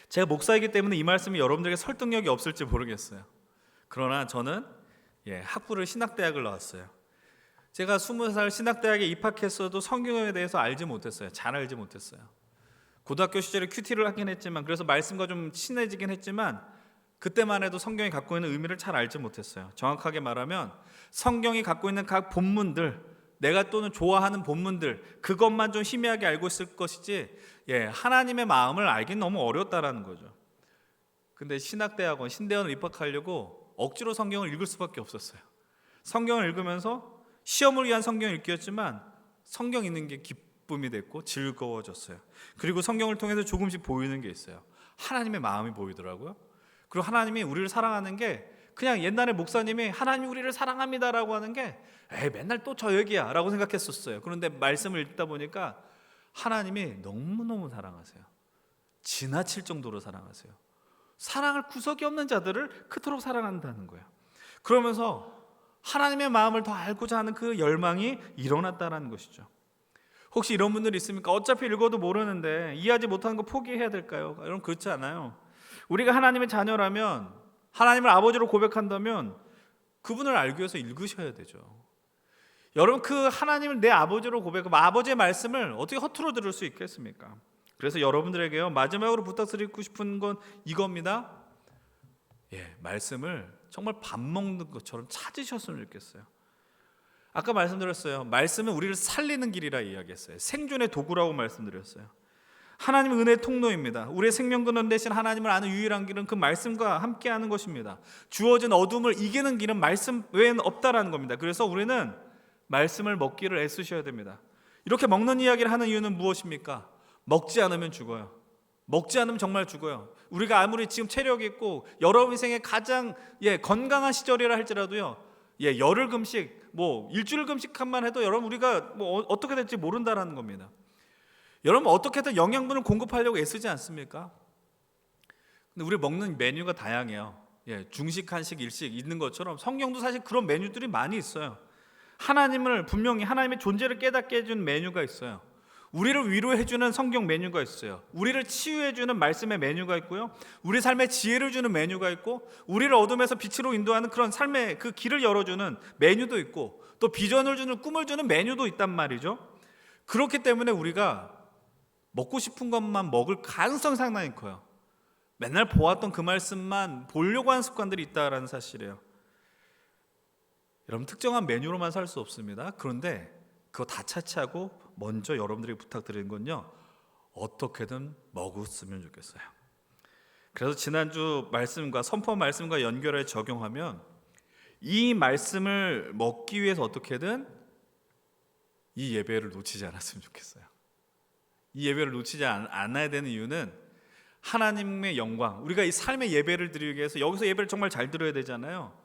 제가 목사이기 때문에 이 말씀이 여러분들에게 설득력이 없을지 모르겠어요. 그러나 저는 학부를 신학대학을 나왔어요. 제가 20살 신학대학에 입학했어도 성경에 대해서 알지 못했어요. 잘 알지 못했어요. 고등학교 시절에 큐티를 하긴 했지만, 그래서 말씀과 좀 친해지긴 했지만 그때만 해도 성경이 갖고 있는 의미를 잘 알지 못했어요. 정확하게 말하면 성경이 갖고 있는 각 본문들, 내가 또는 좋아하는 본문들, 그것만 좀 희미하게 알고 있을 것이지 하나님의 마음을 알긴 너무 어려웠다라는 거죠. 근데 신학대학원, 신대원을 입학하려고 억지로 성경을 읽을 수밖에 없었어요. 성경을 읽으면서 시험을 위한 성경 읽기였지만 성경 읽는 게 기쁨이 됐고 즐거워졌어요. 그리고 성경을 통해서 조금씩 보이는 게 있어요. 하나님의 마음이 보이더라고요. 그리고 하나님이 우리를 사랑하는 게 그냥 옛날에 목사님이 하나님이 우리를 사랑합니다라고 하는 게 맨날 또 저 얘기야 라고 생각했었어요. 그런데 말씀을 읽다 보니까 하나님이 너무너무 사랑하세요. 지나칠 정도로 사랑하세요. 사랑할 구석이 없는 자들을 그토록 사랑한다는 거예요. 그러면서 하나님의 마음을 더 알고자 하는 그 열망이 일어났다는 것이죠. 혹시 이런 분들이 있습니까? 어차피 읽어도 모르는데 이해하지 못하는 거 포기해야 될까요? 여러분, 그렇지 않아요. 우리가 하나님의 자녀라면, 하나님을 아버지로 고백한다면 그분을 알기 위해서 읽으셔야 되죠. 여러분, 그 하나님을 내 아버지로 고백하면 아버지의 말씀을 어떻게 허투루 들을 수 있겠습니까? 그래서 여러분들에게요, 마지막으로 부탁드리고 싶은 건 이겁니다. 말씀을 정말 밥 먹는 것처럼 찾으셨으면 좋겠어요. 아까 말씀드렸어요. 말씀은 우리를 살리는 길이라 이야기했어요. 생존의 도구라고 말씀드렸어요. 하나님은 은혜의 통로입니다. 우리의 생명 근원 대신 하나님을 아는 유일한 길은 그 말씀과 함께하는 것입니다. 주어진 어둠을 이기는 길은 말씀 외에는 없다라는 겁니다. 그래서 우리는 말씀을 먹기를 애쓰셔야 됩니다. 이렇게 먹는 이야기를 하는 이유는 무엇입니까? 먹지 않으면 죽어요. 먹지 않으면 정말 죽어요. 우리가 아무리 지금 체력이 있고 여러분 인생의 가장 건강한 시절이라 할지라도요, 열흘 금식, 일주일 금식만 해도 여러분 우리가 어떻게 될지 모른다라는 겁니다. 여러분, 어떻게든 영양분을 공급하려고 애쓰지 않습니까? 근데 우리 먹는 메뉴가 다양해요. 중식, 한식, 일식 있는 것처럼 성경도 사실 그런 메뉴들이 많이 있어요. 하나님을 분명히 하나님의 존재를 깨닫게 해주는 메뉴가 있어요. 우리를 위로해주는 성경 메뉴가 있어요. 우리를 치유해주는 말씀의 메뉴가 있고요. 우리 삶에 지혜를 주는 메뉴가 있고, 우리를 어둠에서 빛으로 인도하는 그런 삶의 그 길을 열어주는 메뉴도 있고, 또 비전을 주는, 꿈을 주는 메뉴도 있단 말이죠. 그렇기 때문에 우리가 먹고 싶은 것만 먹을 가능성이 상당히 커요. 맨날 보았던 그 말씀만 보려고 하는 습관들이 있다는 사실이에요. 여러분, 특정한 메뉴로만 살 수 없습니다. 그런데 그거 다 차치하고 먼저 여러분들이 부탁드리는 건요, 어떻게든 먹었으면 좋겠어요. 그래서 지난주 말씀과 선포 말씀과 연결해 적용하면 이 말씀을 먹기 위해서 어떻게든 이 예배를 놓치지 않았으면 좋겠어요. 이 예배를 놓치지 않아야 되는 이유는 하나님의 영광, 우리가 이 삶의 예배를 드리기 위해서 여기서 예배를 정말 잘 들어야 되잖아요.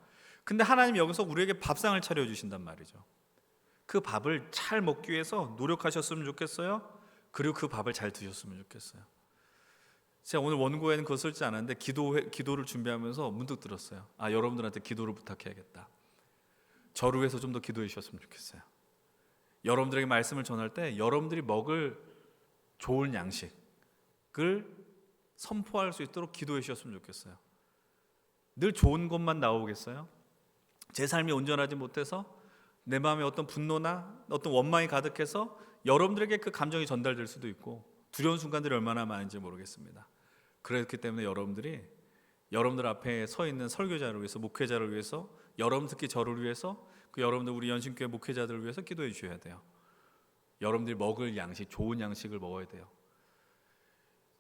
근데 하나님이 여기서 우리에게 밥상을 차려주신단 말이죠. 그 밥을 잘 먹기 위해서 노력하셨으면 좋겠어요. 그리고 그 밥을 잘 드셨으면 좋겠어요. 제가 오늘 원고에는 그거 쓸지 않았는데 기도를 준비하면서 문득 들었어요. 여러분들한테 기도를 부탁해야겠다. 저를 위해서 좀 더 기도해 주셨으면 좋겠어요. 여러분들에게 말씀을 전할 때 여러분들이 먹을 좋은 양식을 선포할 수 있도록 기도해 주셨으면 좋겠어요. 늘 좋은 것만 나오겠어요? 제 삶이 온전하지 못해서 내 마음에 어떤 분노나 어떤 원망이 가득해서 여러분들에게 그 감정이 전달될 수도 있고, 두려운 순간들이 얼마나 많은지 모르겠습니다. 그렇기 때문에 여러분들 앞에 서 있는 설교자를 위해서, 목회자를 위해서, 여러분 특히 저를 위해서, 그 여러분들 우리 연신교회 목회자들을 위해서 기도해 주셔야 돼요. 여러분들이 먹을 양식, 좋은 양식을 먹어야 돼요.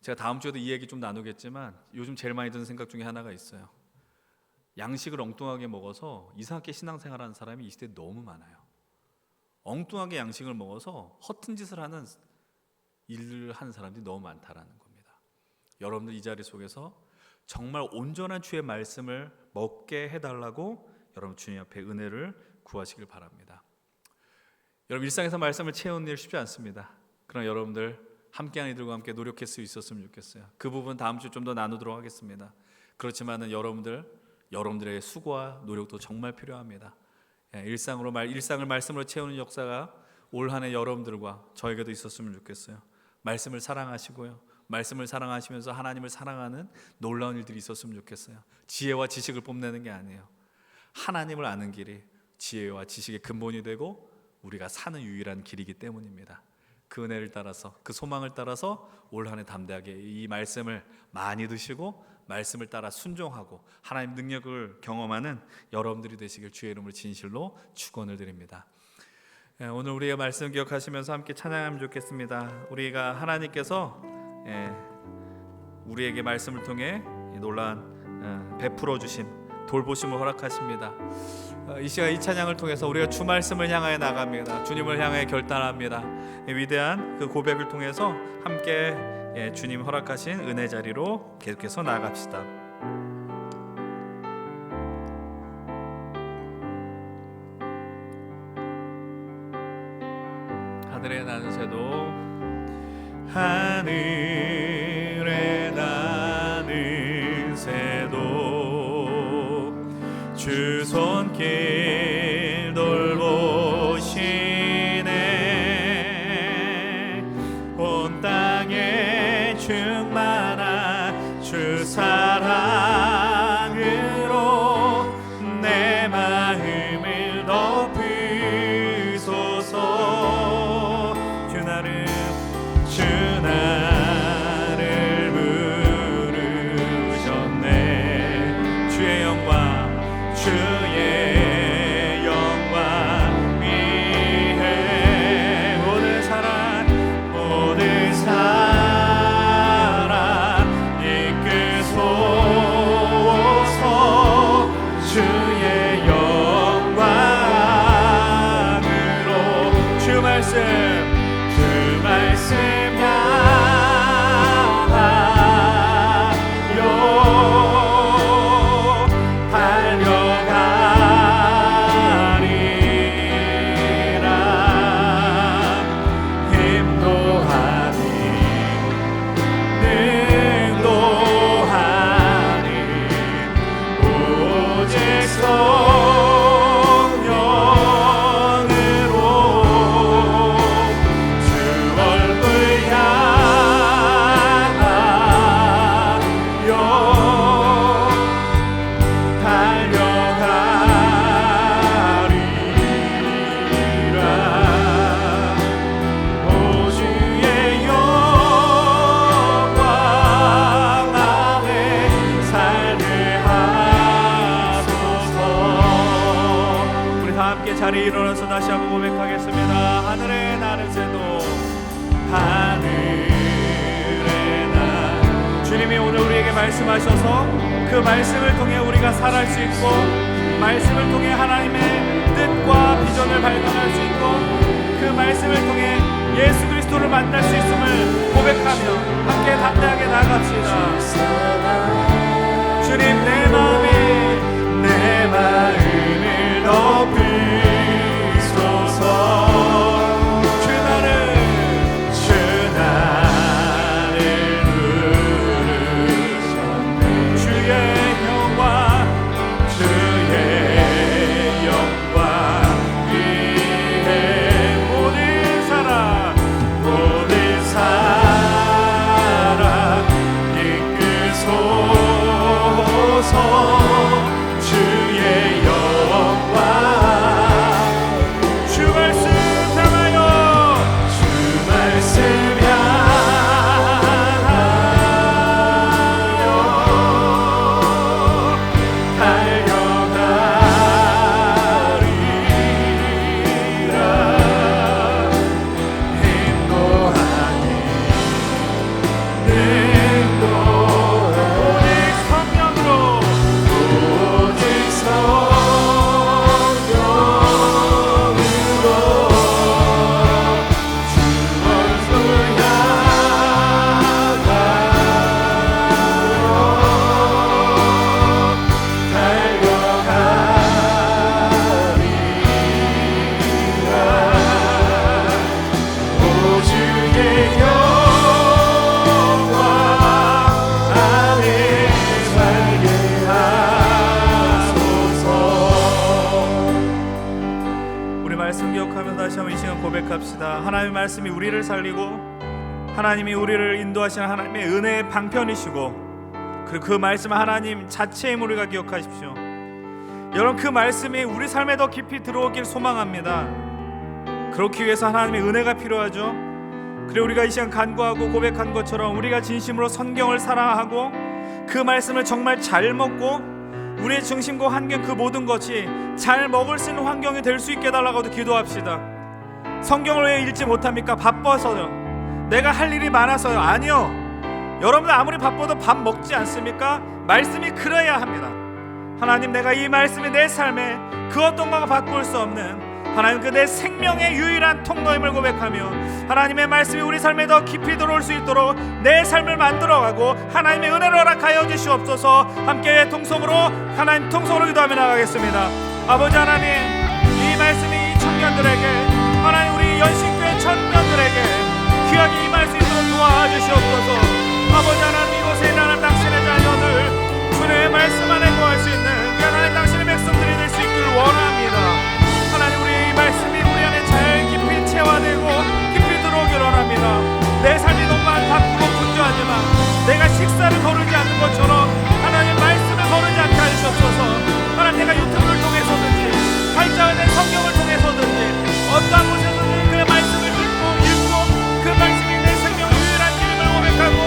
제가 다음 주에도 이 얘기 좀 나누겠지만 요즘 제일 많이 드는 생각 중에 하나가 있어요. 양식을 엉뚱하게 먹어서 이상하게 신앙생활하는 사람이 이 시대에 너무 많아요. 엉뚱하게 양식을 먹어서 허튼 짓을 하는 일을 하는 사람들이 너무 많다라는 겁니다. 여러분들 이 자리 속에서 정말 온전한 주의 말씀을 먹게 해달라고 여러분 주님 앞에 은혜를 구하시길 바랍니다. 여러분 일상에서 말씀을 채우는 일 쉽지 않습니다. 그러나 여러분들 함께하는 이들과 함께 노력할 수 있었으면 좋겠어요. 그 부분 다음 주 좀 더 나누도록 하겠습니다. 그렇지만은 여러분들의 수고와 노력도 정말 필요합니다. 일상을 말씀으로 채우는 역사가 올 한 해 여러분들과 저에게도 있었으면 좋겠어요. 말씀을 사랑하시고요. 말씀을 사랑하시면서 하나님을 사랑하는 놀라운 일들이 있었으면 좋겠어요. 지혜와 지식을 뽐내는 게 아니에요. 하나님을 아는 길이 지혜와 지식의 근본이 되고 우리가 사는 유일한 길이기 때문입니다. 그 은혜를 따라서 그 소망을 따라서 올 한 해 담대하게 이 말씀을 많이 드시고 말씀을 따라 순종하고 하나님 능력을 경험하는 여러분들이 되시길 주의 이름으로 진실로 축원을 드립니다. 오늘 우리의 말씀 기억하시면서 함께 찬양하면 좋겠습니다. 우리가 하나님께서 우리에게 말씀을 통해 놀라운 베풀어 주심 돌보심을 허락하십니다. 이 시간 이 찬양을 통해서 우리가 주 말씀을 향하여 나갑니다. 주님을 향해 결단합니다. 위대한 그 고백을 통해서 함께 주님 허락하신 은혜 자리로 계속해서 나아갑시다. 하늘에 나는 새도 하늘에 나는 새도 주 손길 돌보시네 온 땅에 충만한 주 사랑으로 내 마음을 덮으소서 주 나를 부르셨네 주의 영광 위해 모든 사랑 이끄소서 주의 영광으로 주 말씀 자리에 일어나서 다시 한번 고백하겠습니다. 하늘에 나는 새도 하늘에 나 주님이 오늘 우리에게 말씀하셔서 그 말씀을 통해 우리가 살아갈 수 있고 말씀을 통해 하나님의 뜻과 비전을 발견할 수 있고 그 말씀을 통해 예수 그리스도를 만날 수 있음을 고백하며 함께 담대하게 나아갑시다. 주님 내 마음을 덮으소서 주 나를 부르셨네 주의 영광 위해 모든 사랑 이끄소서 한번 고백합시다. 하나님의 말씀이 우리를 살리고 하나님이 우리를 인도하시는 하나님의 은혜의 방편이시고 그리고 그 말씀은 하나님 자체의 우리가 기억하십시오. 여러분, 그 말씀이 우리 삶에 더 깊이 들어오길 소망합니다. 그렇기 위해서 하나님의 은혜가 필요하죠. 그리고 우리가 이 시간 간구하고 고백한 것처럼 우리가 진심으로 성경을 사랑하고 그 말씀을 정말 잘 먹고 우리의 중심과 환경 그 모든 것이 잘 먹을 수 있는 환경이 될 수 있게 해달라고도 기도합시다. 성경을 왜 읽지 못합니까? 바빠서요. 내가 할 일이 많아서요. 아니요. 여러분들 아무리 바빠도 밥 먹지 않습니까? 말씀이 그래야 합니다. 하나님, 내가 이 말씀이 내 삶에 그 어떤 것과 바꿀 수 없는 하나님 그 내 생명의 유일한 통로임을 고백하며 하나님의 말씀이 우리 삶에 더 깊이 들어올 수 있도록 내 삶을 만들어가고 하나님의 은혜를 허락하여 주시옵소서. 함께 통성으로 하나님 통성으로 기도하며 나가겠습니다. 아버지 하나님, 이 말씀이 이 청년들에게 하나님 우리 연신교회 청년들에게 귀하게 이 말씀이 있도록 도와주시옵소서. 아버지 하나님, 이곳에 일어난 당신의 자녀들 주님의 말씀 안에 거할 수 있는 하나님 당신의 백성들이 될 수 있기를 원합니다. 하나님, 우리 이 말씀이 우리 안에 잘 깊이 체화되고 깊이 들어오기를 원합니다. 내 삶이 너무 바쁘고 분주하지만 내가 식사를 거르지 않는 것처럼 하나님 말씀을 거르지 않게 하시옵소서. 하나님, 내가 유튜브를 통해서든지 발자된 성경을 통해서든지 어떠한 곳에서든지 그 말씀을 읽고 그 말씀이 내 생명 유일한 길임을 고백하고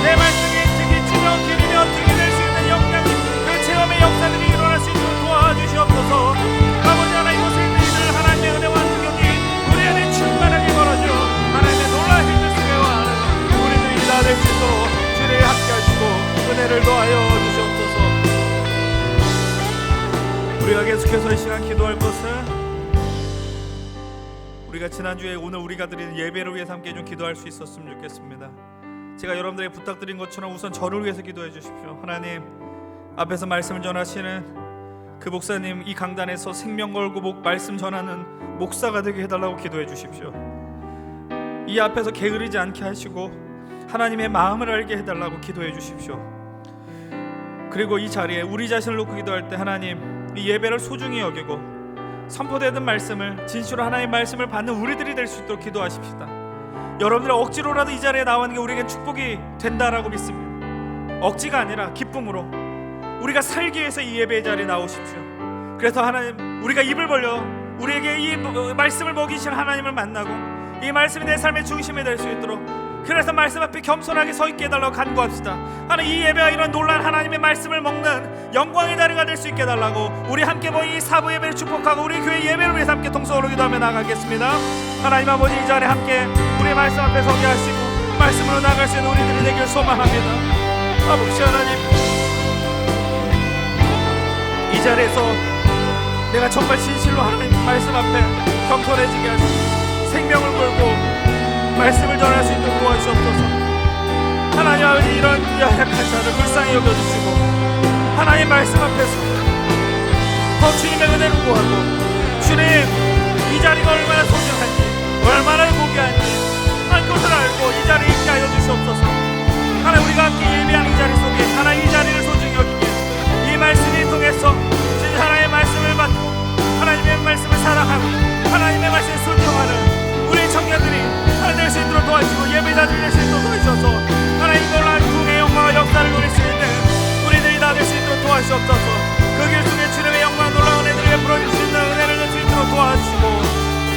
내 말씀이 특히 지명 길이며 어떻게 될 수 있는 영향이 그 체험의 역사들이 일어날 수 있도록 도와주시옵소서. 아버지 하나님, 이곳에 있는 이들 하나님의 은혜와 능력이 우리 안에 충만하게 걸어져 하나님의 놀라운 힘을 수배하는 우리들이 다 될 수 있도록 주를 함께 하시고 은혜를 더하여 주시옵소서. 우리가 계속해서 이 시간 기도할 것은 우리가 지난주에 오늘 우리가 드리는 예배를 위해서 함께 좀 기도할 수 있었으면 좋겠습니다. 제가 여러분들에게 부탁드린 것처럼 우선 저를 위해서 기도해 주십시오. 하나님, 앞에서 말씀을 전하시는 그 목사님, 이 강단에서 생명 걸고 말씀 전하는 목사가 되게 해달라고 기도해 주십시오. 이 앞에서 게으르지 않게 하시고 하나님의 마음을 알게 해달라고 기도해 주십시오. 그리고 이 자리에 우리 자신을 놓고 기도할 때 하나님, 이 예배를 소중히 여기고 선포되는 말씀을 진실로 하나님의 말씀을 받는 우리들이 될 수 있도록 기도하십시다. 여러분들 억지로라도 이 자리에 나오는 게 우리에게 축복이 된다라고 믿습니다. 억지가 아니라 기쁨으로 우리가 살기 위해서 이 예배의 자리에 나오십시오. 그래서 하나님, 우리가 입을 벌려 우리에게 이 말씀을 먹이신 하나님을 만나고 이 말씀이 내 삶의 중심이 될 수 있도록, 그래서 말씀 앞에 겸손하게 서 있게 해달라고 간구합시다. 하나님, 이 예배가 이런 놀라운 하나님의 말씀을 먹는 영광의 자리가 될 수 있게 해달라고 우리 함께 모인 이 사부 예배를 축복하고 우리 교회 예배를 위해서 함께 통성으로 기도하며 나가겠습니다. 하나님 아버지, 이 자리에 함께 우리 말씀 앞에 서게 하시고 말씀으로 나갈 수 있는 우리들이 되길 소망합니다. 아버지 하나님, 이 자리에서 내가 정말 진실로 하나님 말씀 앞에 겸손해지게 하시고 생명을 걸고 말씀을 전할 수 있도록 도와주시옵소서. 하나님 아버지, 이런 약한 자를 불쌍히 여겨주시고 하나님 말씀 앞에서 더 주님의 은혜를 구하고 주님, 이 자리가 얼마나 소중한지 얼마나 고귀한지 그것을 알고 이 자리에 있게 하여 주시옵소서. 하나님, 우리가 함께 예배한 이 자리 속에 하나님 이 자리를 소중히 여기게 이 말씀을 통해서 진짜 하나님의 말씀을 받고 하나님의 말씀을 사랑하고 하나님의 말씀을 순종하는 우리 청년들이 하나 될 수 있도록 도와주시고 예배자들이 될 수 있도록 도와주셔서 하나님 놀라운 궁의 영광과 역사를 누릴 수 있는 우리들이 다 될 수 있도록 도와주시옵소서. 그 길 속에 주님의 영광 놀라운 은혜들을 베풀어 줄 수 있는 은혜를 줄 수 있도록 도와주시고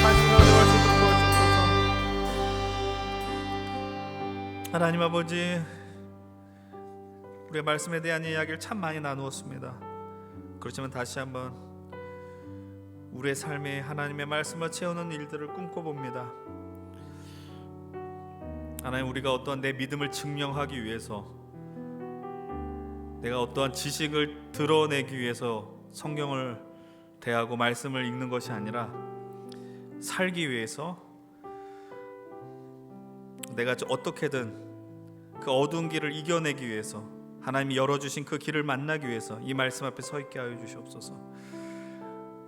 말씀을 얻어갈 수 있도록 도와주시옵소서. 하나님 아버지, 우리의 말씀에 대한 이야기를 참 많이 나누었습니다. 그렇지만 다시 한번 우리의 삶에 하나님의 말씀을 채우는 일들을 꿈꿔봅니다. 하나님, 우리가 어떠한 내 믿음을 증명하기 위해서, 내가 어떠한 지식을 드러내기 위해서 성경을 대하고 말씀을 읽는 것이 아니라 살기 위해서, 내가 어떻게든 그 어두운 길을 이겨내기 위해서, 하나님이 열어주신 그 길을 만나기 위해서 이 말씀 앞에 서 있게 하여 주시옵소서.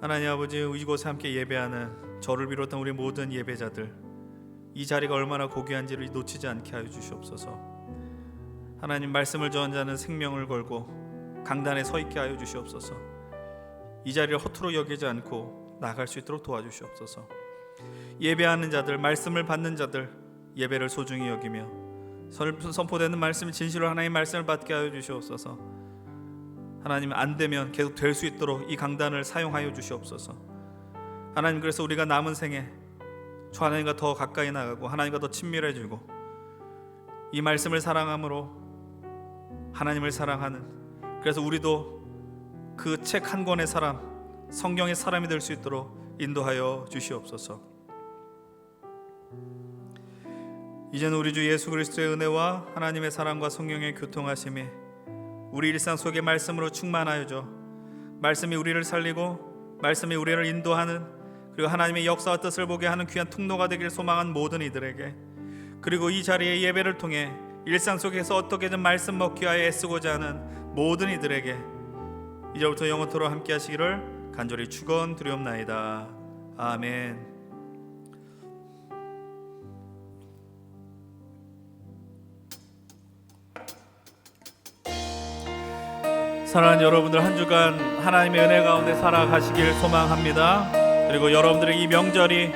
하나님 아버지, 이곳에 함께 예배하는 저를 비롯한 우리 모든 예배자들, 이 자리가 얼마나 고귀한지를 놓치지 않게 하여 주시옵소서. 하나님, 말씀을 전하는 자는 생명을 걸고 강단에 서 있게 하여 주시옵소서. 이 자리를 허투루 여기지 않고 나갈 수 있도록 도와주시옵소서. 예배하는 자들, 말씀을 받는 자들, 예배를 소중히 여기며 선포되는 말씀, 진실로 하나님의 말씀을 받게 하여 주시옵소서. 하나님, 안 되면 계속 될 수 있도록 이 강단을 사용하여 주시옵소서. 하나님, 그래서 우리가 남은 생에 주 하나님과 더 가까이 나가고 하나님과 더 친밀해지고 이 말씀을 사랑함으로 하나님을 사랑하는, 그래서 우리도 그 책 한 권의 사람, 성경의 사람이 될 수 있도록 인도하여 주시옵소서. 이제는 우리 주 예수 그리스도의 은혜와 하나님의 사랑과 성령의 교통하심이 우리 일상 속에 말씀으로 충만하여져 말씀이 우리를 살리고 말씀이 우리를 인도하는, 그리고 하나님의 역사와 뜻을 보게 하는 귀한 통로가 되길 소망한 모든 이들에게, 그리고 이 자리에 예배를 통해 일상 속에서 어떻게든 말씀 먹기 위하여 애쓰고자 하는 모든 이들에게 이제부터 영원토록 함께 하시기를 간절히 축원드리옵나이다. 아멘. 사랑하는 여러분들, 한 주간 하나님의 은혜 가운데 살아가시길 소망합니다. 그리고 여러분들의 이 명절이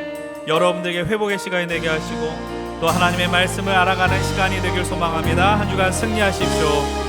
여러분들에게 회복의 시간이 되게 하시고 또 하나님의 말씀을 알아가는 시간이 되길 소망합니다. 한 주간 승리하십시오.